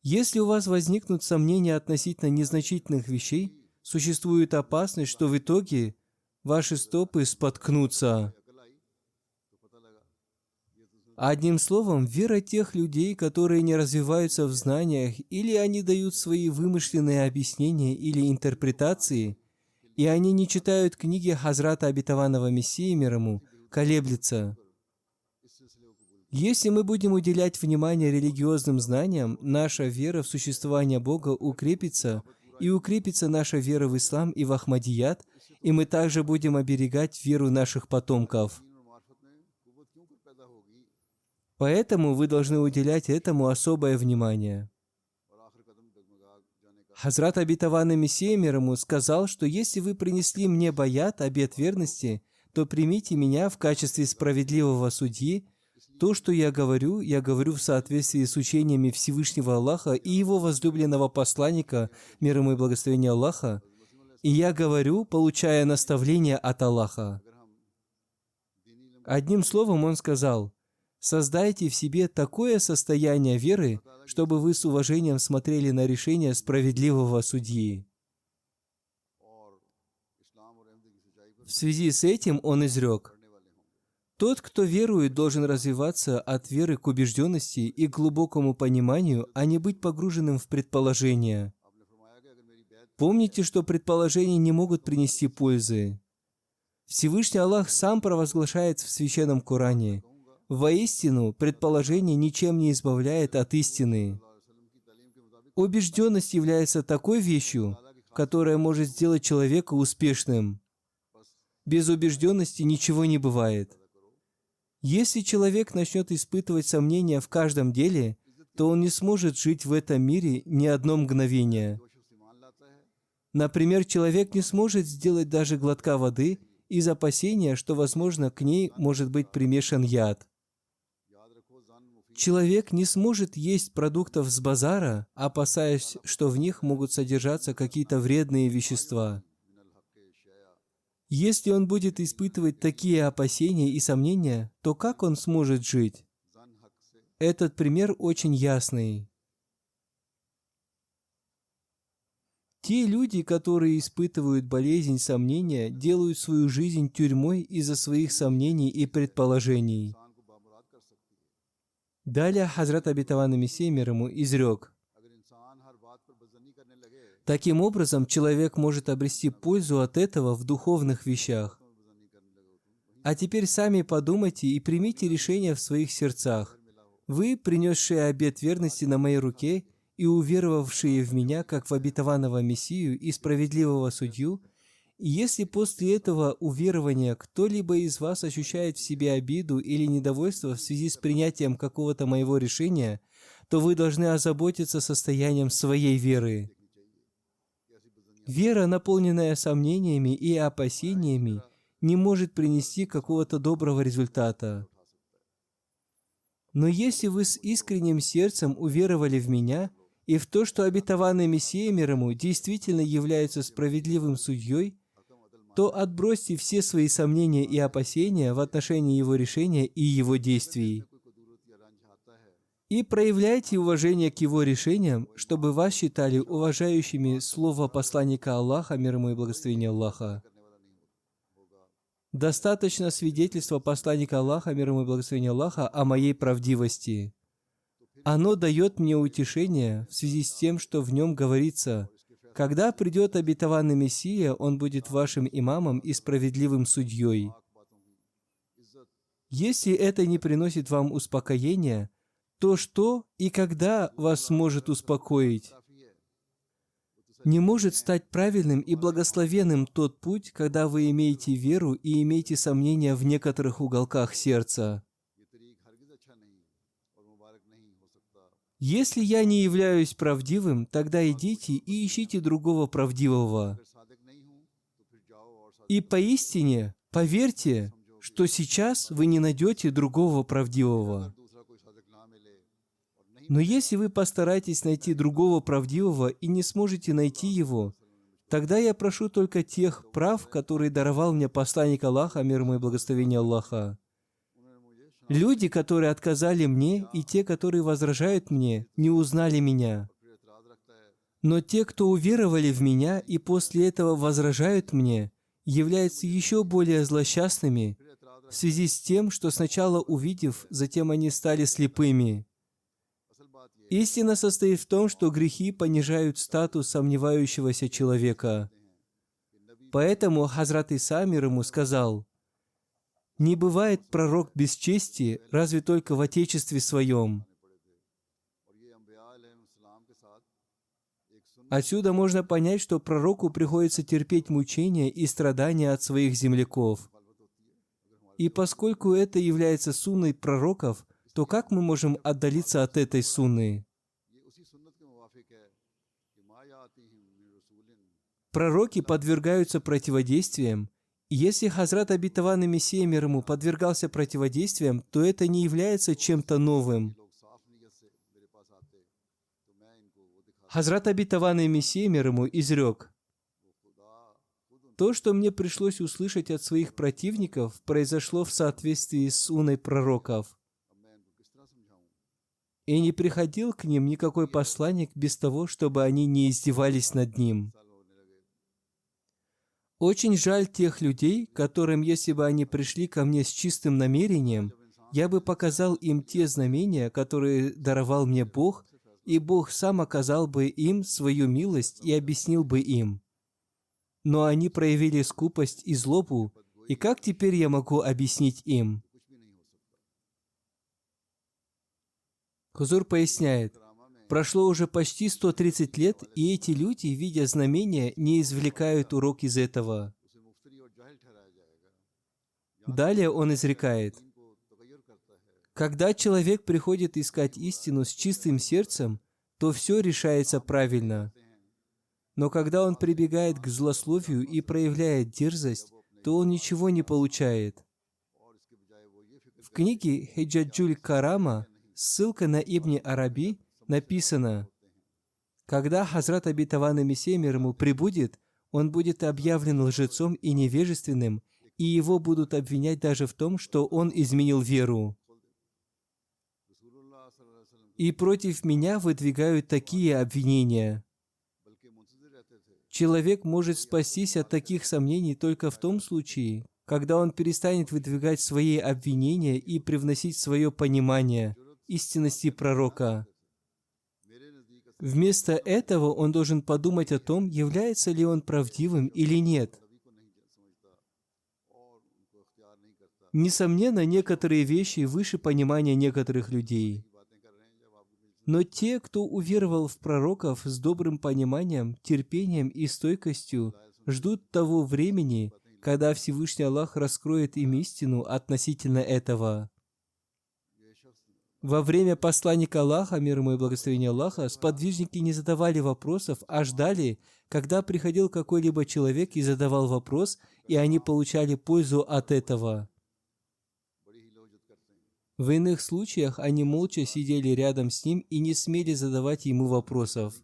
Если у вас возникнут сомнения относительно незначительных вещей, существует опасность, что в итоге ваши стопы споткнутся. Одним словом, вера тех людей, которые не развиваются в знаниях, или они дают свои вымышленные объяснения или интерпретации, и они не читают книги Хазрата Обетованного Мессии, мир ему, колеблется. Если мы будем уделять внимание религиозным знаниям, наша вера в существование Бога укрепится, и укрепится наша вера в ислам и в Ахмадият, и мы также будем оберегать веру наших потомков. Поэтому вы должны уделять этому особое внимание. Хазрат Обетованный Мессия, мир ему, сказал, что если вы принесли мне баят, обет верности, то примите меня в качестве справедливого судьи. То, что я говорю в соответствии с учениями Всевышнего Аллаха и Его возлюбленного посланника, мир ему и благословение Аллаха, и я говорю, получая наставления от Аллаха. Одним словом, он сказал, создайте в себе такое состояние веры, чтобы вы с уважением смотрели на решение справедливого судьи. В связи с этим он изрек, тот, кто верует, должен развиваться от веры к убежденности и к глубокому пониманию, а не быть погруженным в предположения. Помните, что предположения не могут принести пользы. Всевышний Аллах сам провозглашает в Священном Коране: «Воистину, предположение ничем не избавляет от истины». Убежденность является такой вещью, которая может сделать человека успешным. Без убежденности ничего не бывает. Если человек начнет испытывать сомнения в каждом деле, то он не сможет жить в этом мире ни одно мгновение. Например, человек не сможет сделать даже глотка воды из опасения, что, возможно, к ней может быть примешан яд. Человек не сможет есть продуктов с базара, опасаясь, что в них могут содержаться какие-то вредные вещества. Если он будет испытывать такие опасения и сомнения, то как он сможет жить? Этот пример очень ясный. Те люди, которые испытывают болезнь сомнения, делают свою жизнь тюрьмой из-за своих сомнений и предположений. Далее Хазрат обетованный Мессия мир ему изрек: таким образом, человек может обрести пользу от этого в духовных вещах. А теперь сами подумайте и примите решение в своих сердцах. Вы, принесшие обет верности на моей руке и уверовавшие в меня, как в обетованного Мессию и справедливого судью, и если после этого уверования кто-либо из вас ощущает в себе обиду или недовольство в связи с принятием какого-то моего решения, то вы должны озаботиться состоянием своей веры. Вера, наполненная сомнениями и опасениями, не может принести какого-то доброго результата. Но если вы с искренним сердцем уверовали в меня и в то, что обетованный Мессия мир ему действительно является справедливым судьей, то отбросьте все свои сомнения и опасения в отношении его решения и его действий. И проявляйте уважение к его решениям, чтобы вас считали уважающими слово посланника Аллаха, мир ему и благословение Аллаха. Достаточно свидетельства посланника Аллаха, мир ему и благословение Аллаха, о моей правдивости. Оно дает мне утешение в связи с тем, что в нем говорится: когда придет обетованный Мессия, он будет вашим имамом и справедливым судьей. Если это не приносит вам успокоения, то что и когда вас может успокоить? Не может стать правильным и благословенным тот путь, когда вы имеете веру и имеете сомнения в некоторых уголках сердца. Если я не являюсь правдивым, тогда идите и ищите другого правдивого. И поистине, поверьте, что сейчас вы не найдете другого правдивого. Но если вы постараетесь найти другого правдивого и не сможете найти его, тогда я прошу только тех прав, которые даровал мне посланник Аллаха, мир ему и благословение Аллаха. Люди, которые отказали мне, и те, которые возражают мне, не узнали меня. Но те, кто уверовали в меня и после этого возражают мне, являются еще более злосчастными в связи с тем, что сначала увидев, затем они стали слепыми. Истина состоит в том, что грехи понижают статус сомневающегося человека. Поэтому Хазрат Иса мир ему сказал: «Не бывает пророк без чести, разве только в Отечестве своем». Отсюда можно понять, что пророку приходится терпеть мучения и страдания от своих земляков. И поскольку это является сунной пророков, то как мы можем отдалиться от этой сунны? Пророки подвергаются противодействиям, и если Хазрат обетованный Мессия мир ему подвергался противодействиям, то это не является чем-то новым. Хазрат обетованный Мессия мир ему изрек: «То, что мне пришлось услышать от своих противников, произошло в соответствии с сунной пророков. И не приходил к ним никакой посланник без того, чтобы они не издевались над ним». Очень жаль тех людей, которым, если бы они пришли ко мне с чистым намерением, я бы показал им те знамения, которые даровал мне Бог, и Бог сам оказал бы им свою милость и объяснил бы им. Но они проявили скупость и злобу, и как теперь я могу объяснить им? Хузур поясняет: прошло уже почти 130 лет, и эти люди, видя знамения, не извлекают урок из этого. Далее он изрекает: когда человек приходит искать истину с чистым сердцем, то все решается правильно. Но когда он прибегает к злословию и проявляет дерзость, то он ничего не получает. В книге Хиджаджуль Карама ссылка на Ибн Араби, написано: «Когда Хазрат обетованный Мессия мир ему прибудет, он будет объявлен лжецом и невежественным, и его будут обвинять даже в том, что он изменил веру. И против меня выдвигают такие обвинения». Человек может спастись от таких сомнений только в том случае, когда он перестанет выдвигать свои обвинения и привносить свое понимание истинности пророка. Вместо этого он должен подумать о том, является ли он правдивым или нет. Несомненно, некоторые вещи выше понимания некоторых людей. Но те, кто уверовал в пророков с добрым пониманием, терпением и стойкостью, ждут того времени, когда Всевышний Аллах раскроет им истину относительно этого. Во время посланника Аллаха, мир ему и благословение Аллаха, сподвижники не задавали вопросов, а ждали, когда приходил какой-либо человек и задавал вопрос, и они получали пользу от этого. В иных случаях они молча сидели рядом с ним и не смели задавать ему вопросов.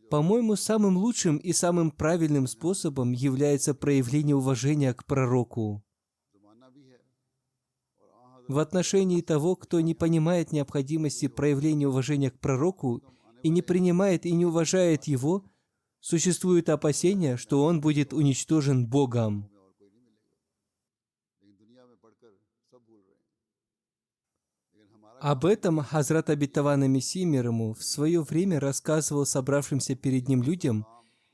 По-моему, самым лучшим и самым правильным способом является проявление уважения к пророку. В отношении того, кто не понимает необходимости проявления уважения к пророку и не принимает и не уважает его, существует опасение, что он будет уничтожен Богом. Об этом Хазрат обетованный Мессия мир ему в свое время рассказывал собравшимся перед ним людям,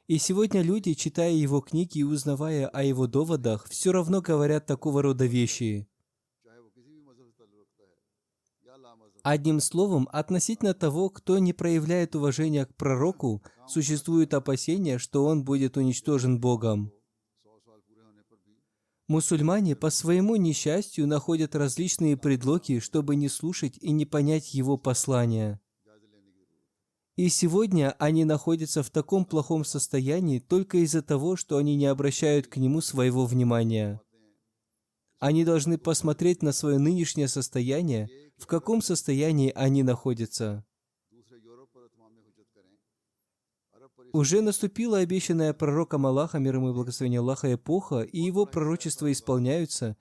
и сегодня люди, читая его книги и узнавая о его доводах, все равно говорят такого рода вещи. Одним словом, относительно того, кто не проявляет уважения к пророку, существует опасение, что он будет уничтожен Богом. Мусульмане по своему несчастью находят различные предлоги, чтобы не слушать и не понять его послания. И сегодня они находятся в таком плохом состоянии только из-за того, что они не обращают к нему своего внимания. Они должны посмотреть на свое нынешнее состояние, в каком состоянии они находятся. Уже наступила обещанная пророком Аллаха, мир ему и благословение Аллаха, эпоха, и его пророчества исполняются,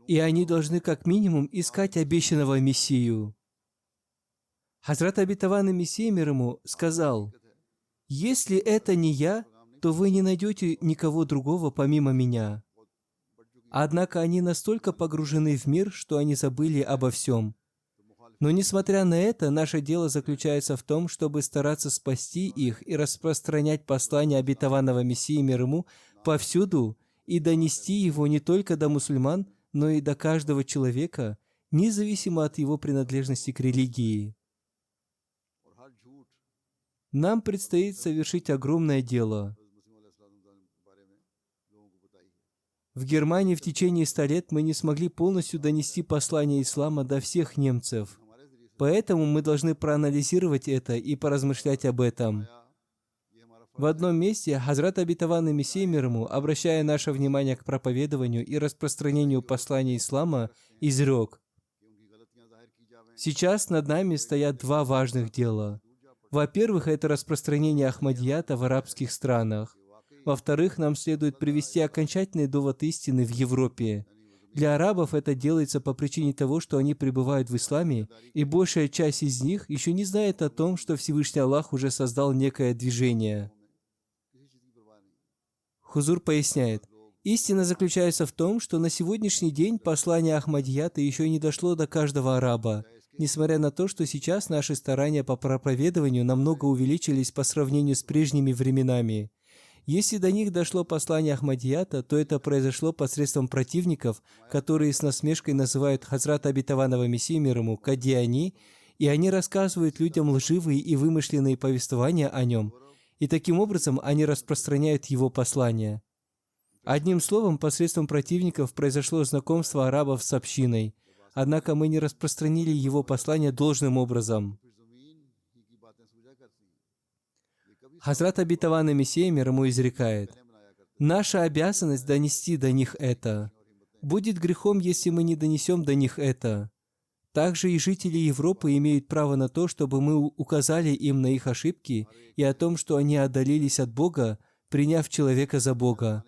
и они должны как минимум искать обещанного Мессию. Хазрат обетованный Мессия мир ему сказал: «Если это не я, то вы не найдете никого другого помимо меня». Однако они настолько погружены в мир, что они забыли обо всем. Но несмотря на это, наше дело заключается в том, чтобы стараться спасти их и распространять послание обетованного Мессии мир ему повсюду и донести его не только до мусульман, но и до каждого человека, независимо от его принадлежности к религии. Нам предстоит совершить огромное дело. В Германии в течение 100 лет мы не смогли полностью донести послание ислама до всех немцев. Поэтому мы должны проанализировать это и поразмышлять об этом. В одном месте Хазрат обетованный Мессия мир ему, обращая наше внимание к проповедованию и распространению послания ислама, изрек: «Сейчас над нами стоят два важных дела. Во-первых, это распространение Ахмадията в арабских странах. Во-вторых, нам следует привести окончательный довод истины в Европе. Для арабов это делается по причине того, что они пребывают в исламе, и большая часть из них еще не знает о том, что Всевышний Аллах уже создал некое движение». Хузур поясняет: «Истина заключается в том, что на сегодняшний день послание Ахмадията еще не дошло до каждого араба, несмотря на то, что сейчас наши старания по проповедованию намного увеличились по сравнению с прежними временами. Если до них дошло послание Ахмадията, то это произошло посредством противников, которые с насмешкой называют Хазрата обетованного Мессию мир ему Кадиани, и они рассказывают людям лживые и вымышленные повествования о нем, и таким образом они распространяют его послание. Одним словом, посредством противников произошло знакомство арабов с общиной, однако мы не распространили его послание должным образом. Хазрат обетованный Мессия мир ему изрекает: «Наша обязанность донести до них это. Будет грехом, если мы не донесем до них это. Также и жители Европы имеют право на то, чтобы мы указали им на их ошибки и о том, что они отдалились от Бога, приняв человека за Бога.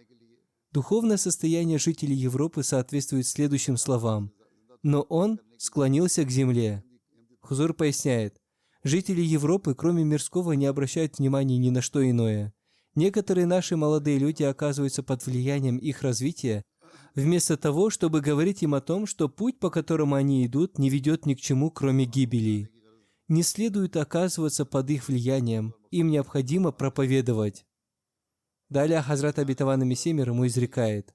Духовное состояние жителей Европы соответствует следующим словам. «Но он склонился к земле». Хузур поясняет, жители Европы, кроме мирского, не обращают внимания ни на что иное. Некоторые наши молодые люди оказываются под влиянием их развития, вместо того, чтобы говорить им о том, что путь, по которому они идут, не ведет ни к чему, кроме гибели. Не следует оказываться под их влиянием, им необходимо проповедовать. Далее Хазрат Обетованный Мессия мир ему изрекает.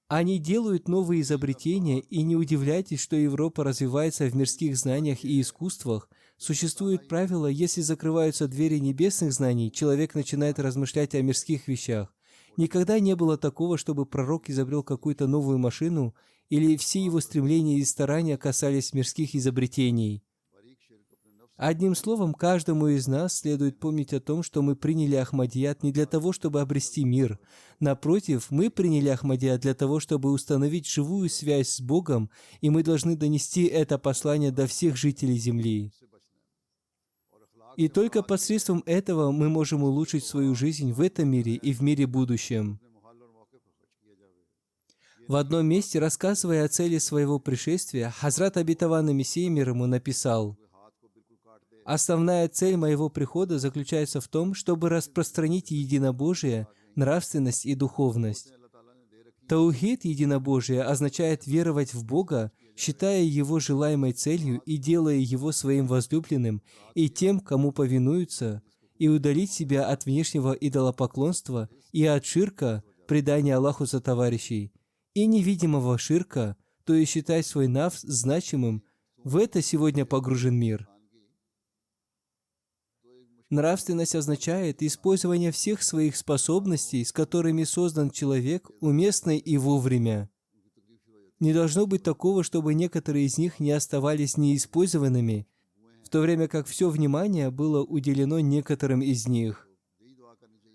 Они делают новые изобретения, и не удивляйтесь, что Европа развивается в мирских знаниях и искусствах. Существует правило, если закрываются двери небесных знаний, человек начинает размышлять о мирских вещах. Никогда не было такого, чтобы пророк изобрел какую-то новую машину, или все его стремления и старания касались мирских изобретений. Одним словом, каждому из нас следует помнить о том, что мы приняли Ахмадият не для того, чтобы обрести мир. Напротив, мы приняли Ахмадият для того, чтобы установить живую связь с Богом, и мы должны донести это послание до всех жителей Земли. И только посредством этого мы можем улучшить свою жизнь в этом мире и в мире будущем. В одном месте, рассказывая о цели своего пришествия, Хазрат Обетованный Мессия мир ему написал: «Основная цель моего прихода заключается в том, чтобы распространить единобожие, нравственность и духовность. Таухид единобожия означает веровать в Бога, считая Его желаемой целью и делая Его своим возлюбленным и тем, кому повинуются, и удалить себя от внешнего идолопоклонства и от ширка, предания Аллаху за товарищей, и невидимого ширка, то есть считать свой нафс значимым. В это сегодня погружен мир». Нравственность означает использование всех своих способностей, с которыми создан человек, уместно и вовремя. Не должно быть такого, чтобы некоторые из них не оставались неиспользованными, в то время как все внимание было уделено некоторым из них.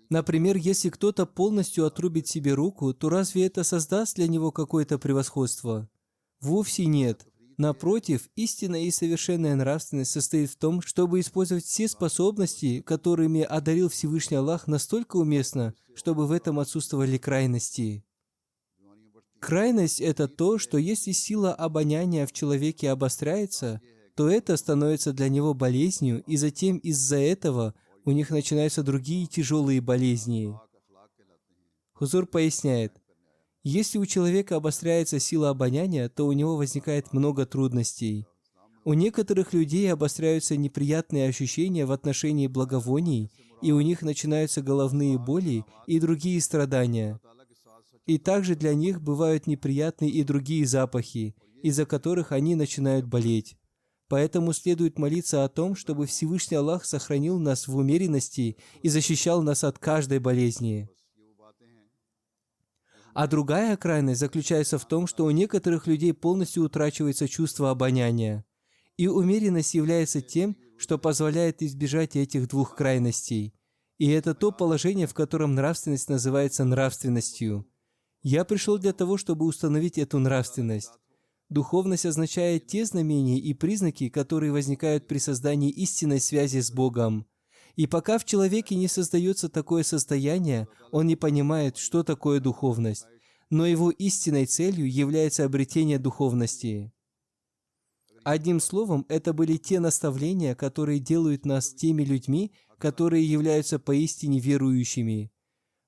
Например, если кто-то полностью отрубит себе руку, то разве это создаст для него какое-то превосходство? Вовсе нет. Напротив, истинная и совершенная нравственность состоит в том, чтобы использовать все способности, которыми одарил Всевышний Аллах, настолько уместно, чтобы в этом отсутствовали крайности. Крайность – это то, что если сила обоняния в человеке обостряется, то это становится для него болезнью, и затем из-за этого у них начинаются другие тяжелые болезни. Хузур поясняет, если у человека обостряется сила обоняния, то у него возникает много трудностей. У некоторых людей обостряются неприятные ощущения в отношении благовоний, и у них начинаются головные боли и другие страдания. И также для них бывают неприятные и другие запахи, из-за которых они начинают болеть. Поэтому следует молиться о том, чтобы Всевышний Аллах сохранил нас в умеренности и защищал нас от каждой болезни. А другая крайность заключается в том, что у некоторых людей полностью утрачивается чувство обоняния. И умеренность является тем, что позволяет избежать этих двух крайностей. И это то положение, в котором нравственность называется нравственностью. Я пришел для того, чтобы установить эту нравственность. Духовность означает те знамения и признаки, которые возникают при создании истинной связи с Богом. И пока в человеке не создается такое состояние, он не понимает, что такое духовность. Но его истинной целью является обретение духовности. Одним словом, это были те наставления, которые делают нас теми людьми, которые являются поистине верующими.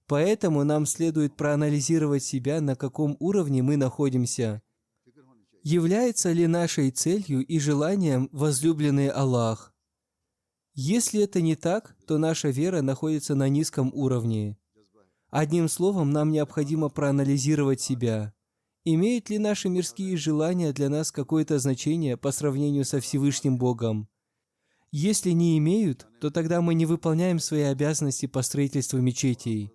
Поэтому нам следует проанализировать себя, на каком уровне мы находимся. Является ли нашей целью и желанием возлюбленный Аллах? Если это не так, то наша вера находится на низком уровне. Одним словом, нам необходимо проанализировать себя. Имеют ли наши мирские желания для нас какое-то значение по сравнению со Всевышним Богом? Если не имеют, то тогда мы не выполняем свои обязанности по строительству мечетей.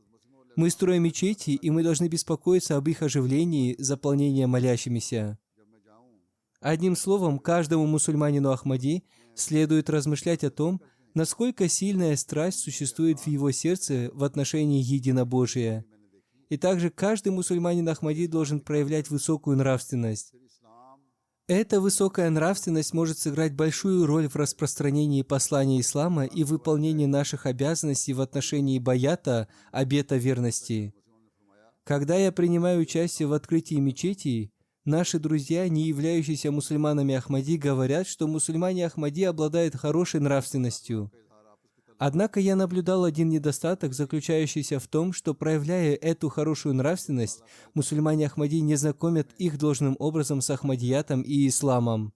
Мы строим мечети, и мы должны беспокоиться об их оживлении, заполнении молящимися. Одним словом, каждому мусульманину Ахмади следует размышлять о том, насколько сильная страсть существует в его сердце в отношении единобожия. И также каждый мусульманин Ахмади должен проявлять высокую нравственность. Эта высокая нравственность может сыграть большую роль в распространении послания ислама и выполнении наших обязанностей в отношении баята, обета верности. Когда я принимаю участие в открытии мечетей, наши друзья, не являющиеся мусульманами Ахмади, говорят, что мусульмане Ахмади обладают хорошей нравственностью. Однако я наблюдал один недостаток, заключающийся в том, что, проявляя эту хорошую нравственность, мусульмане Ахмади не знакомят их должным образом с Ахмадиятом и исламом.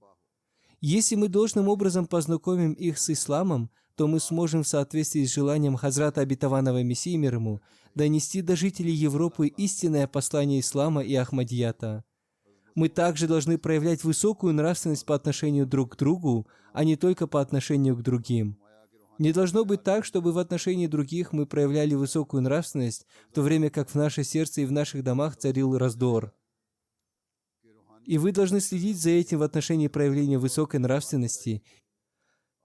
Если мы должным образом познакомим их с исламом, то мы сможем в соответствии с желанием Хазрата Обетованного Мессии мир ему донести до жителей Европы истинное послание ислама и Ахмадията. Мы также должны проявлять высокую нравственность по отношению друг к другу, а не только по отношению к другим. Не должно быть так, чтобы в отношении других мы проявляли высокую нравственность, в то время как в наше сердце и в наших домах царил раздор. И вы должны следить за этим в отношении проявления высокой нравственности.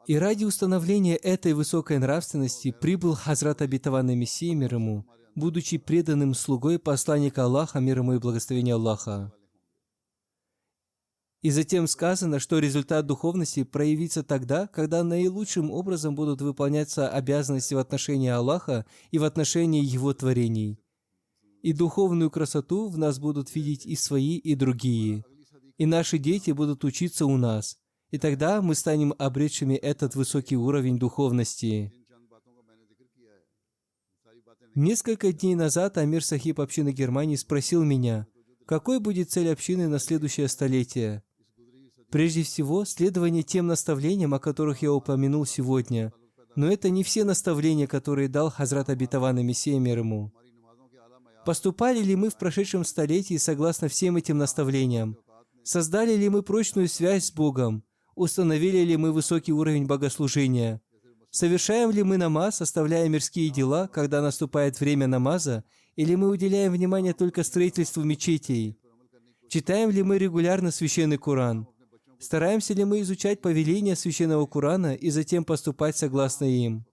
И ради установления этой высокой нравственности прибыл Хазрат Обетованный Мессия мир ему, будучи преданным слугой посланника Аллаха, мир ему и благословения Аллаха. И затем сказано, что результат духовности проявится тогда, когда наилучшим образом будут выполняться обязанности в отношении Аллаха и в отношении Его творений. И духовную красоту в нас будут видеть и свои, и другие. И наши дети будут учиться у нас. И тогда мы станем обретшими этот высокий уровень духовности. Несколько дней назад Амир Сахиб общины Германии спросил меня, какой будет цель общины на следующее столетие. Прежде всего, следование тем наставлениям, о которых я упомянул сегодня. Но это не все наставления, которые дал Хазрат Обетованный Мессия мир ему. Поступали ли мы в прошедшем столетии согласно всем этим наставлениям? Создали ли мы прочную связь с Богом? Установили ли мы высокий уровень богослужения? Совершаем ли мы намаз, оставляя мирские дела, когда наступает время намаза, или мы уделяем внимание только строительству мечетей? Читаем ли мы регулярно Священный Коран? Стараемся ли мы изучать повеления Священного Корана и затем поступать согласно им?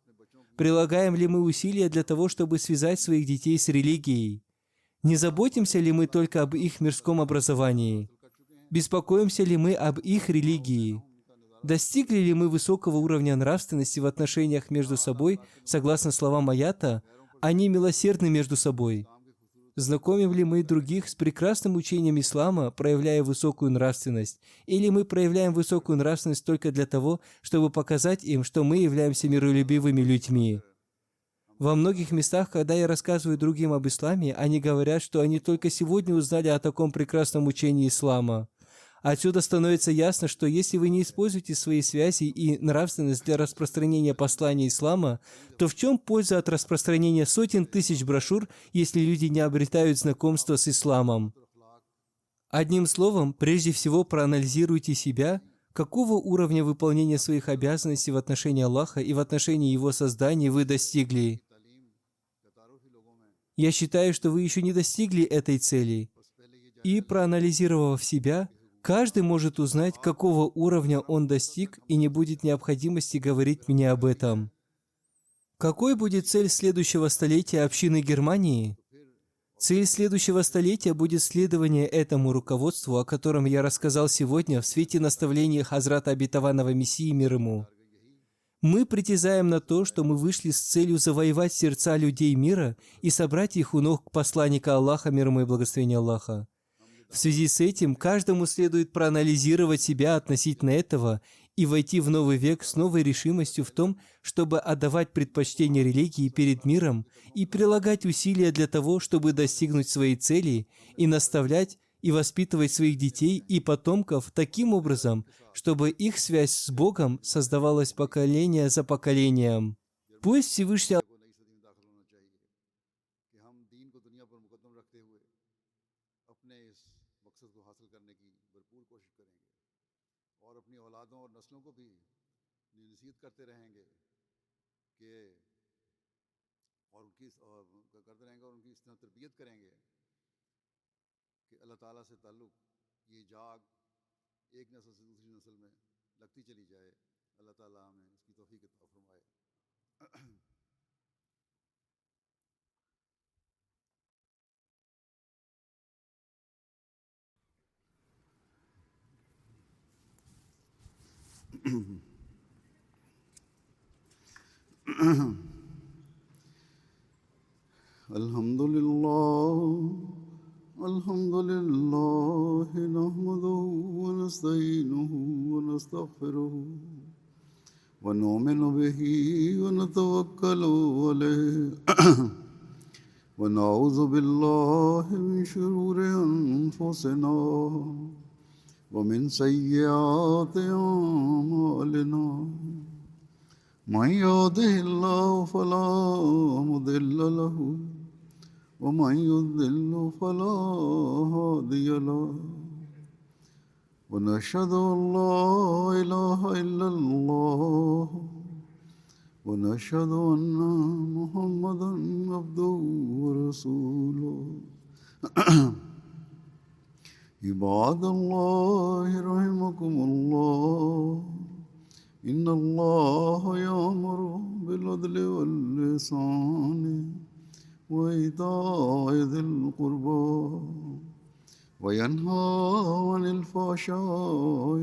Прилагаем ли мы усилия для того, чтобы связать своих детей с религией? Не заботимся ли мы только об их мирском образовании? Беспокоимся ли мы об их религии? Достигли ли мы высокого уровня нравственности в отношениях между собой, согласно словам аята, «Они милосердны между собой»? Знакомим ли мы других с прекрасным учением ислама, проявляя высокую нравственность? Или мы проявляем высокую нравственность только для того, чтобы показать им, что мы являемся миролюбивыми людьми? Во многих местах, когда я рассказываю другим об исламе, они говорят, что они только сегодня узнали о таком прекрасном учении ислама. Отсюда становится ясно, что если вы не используете свои связи и нравственность для распространения послания ислама, то в чем польза от распространения сотен тысяч брошюр, если люди не обретают знакомства с исламом? Одним словом, прежде всего проанализируйте себя, какого уровня выполнения своих обязанностей в отношении Аллаха и в отношении Его создания вы достигли. Я считаю, что вы еще не достигли этой цели. И проанализировав себя, каждый может узнать, какого уровня он достиг, и не будет необходимости говорить мне об этом. Какой будет цель следующего столетия общины Германии? Цель следующего столетия будет следование этому руководству, о котором я рассказал сегодня в свете наставления Хазрата Обетованного Мессии мир ему. Мы притязаем на то, что мы вышли с целью завоевать сердца людей мира и собрать их у ног посланника Аллаха, мир ему и благословения Аллаха. В связи с этим каждому следует проанализировать себя относительно этого и войти в новый век с новой решимостью в том, чтобы отдавать предпочтение религии перед миром и прилагать усилия для того, чтобы достигнуть своей цели и наставлять и воспитывать своих детей и потомков таким образом, чтобы их связь с Богом создавалась поколение за поколением. Пусть Всевышний और अपनी औलादों और नस्लों को भी नसीहत करते रहेंगे कि और उनकी करते रहेंगे और उनकी इस तरह तरबियत करेंगे कि अल्लाह ताला से ताल्लुक़ ये जाग एक नस्ल से दूसरी नस्ल में लगती चली जाए। अल्लाह ताला हमें इसकी तौफीक अता फरमाए। الحمد لله نحمده ونستعينه ونستغفره ونؤمن به ونتوكل عليه ونعوذ بالله من شرور أنفسنا ومن سيئات أعمالنا من يهده الله فلا مضل له ومن يضلل فلا هادي له ونشهد أن لا إله إلا الله ونشهد أن محمدا عبده ورسوله عباد الله رحمكم الله إن الله يأمر بالعدل والإحسان وإيتاء ذي القربى وينهى عن الفحشاء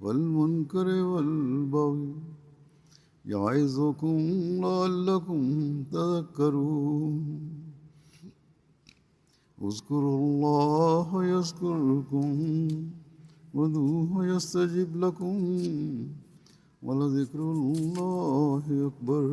والمنكر والبغي يعظكم لعلكم تذكرون اذكروا الله يذكركم وادعوه يستجب لكم ولذكر الله أكبر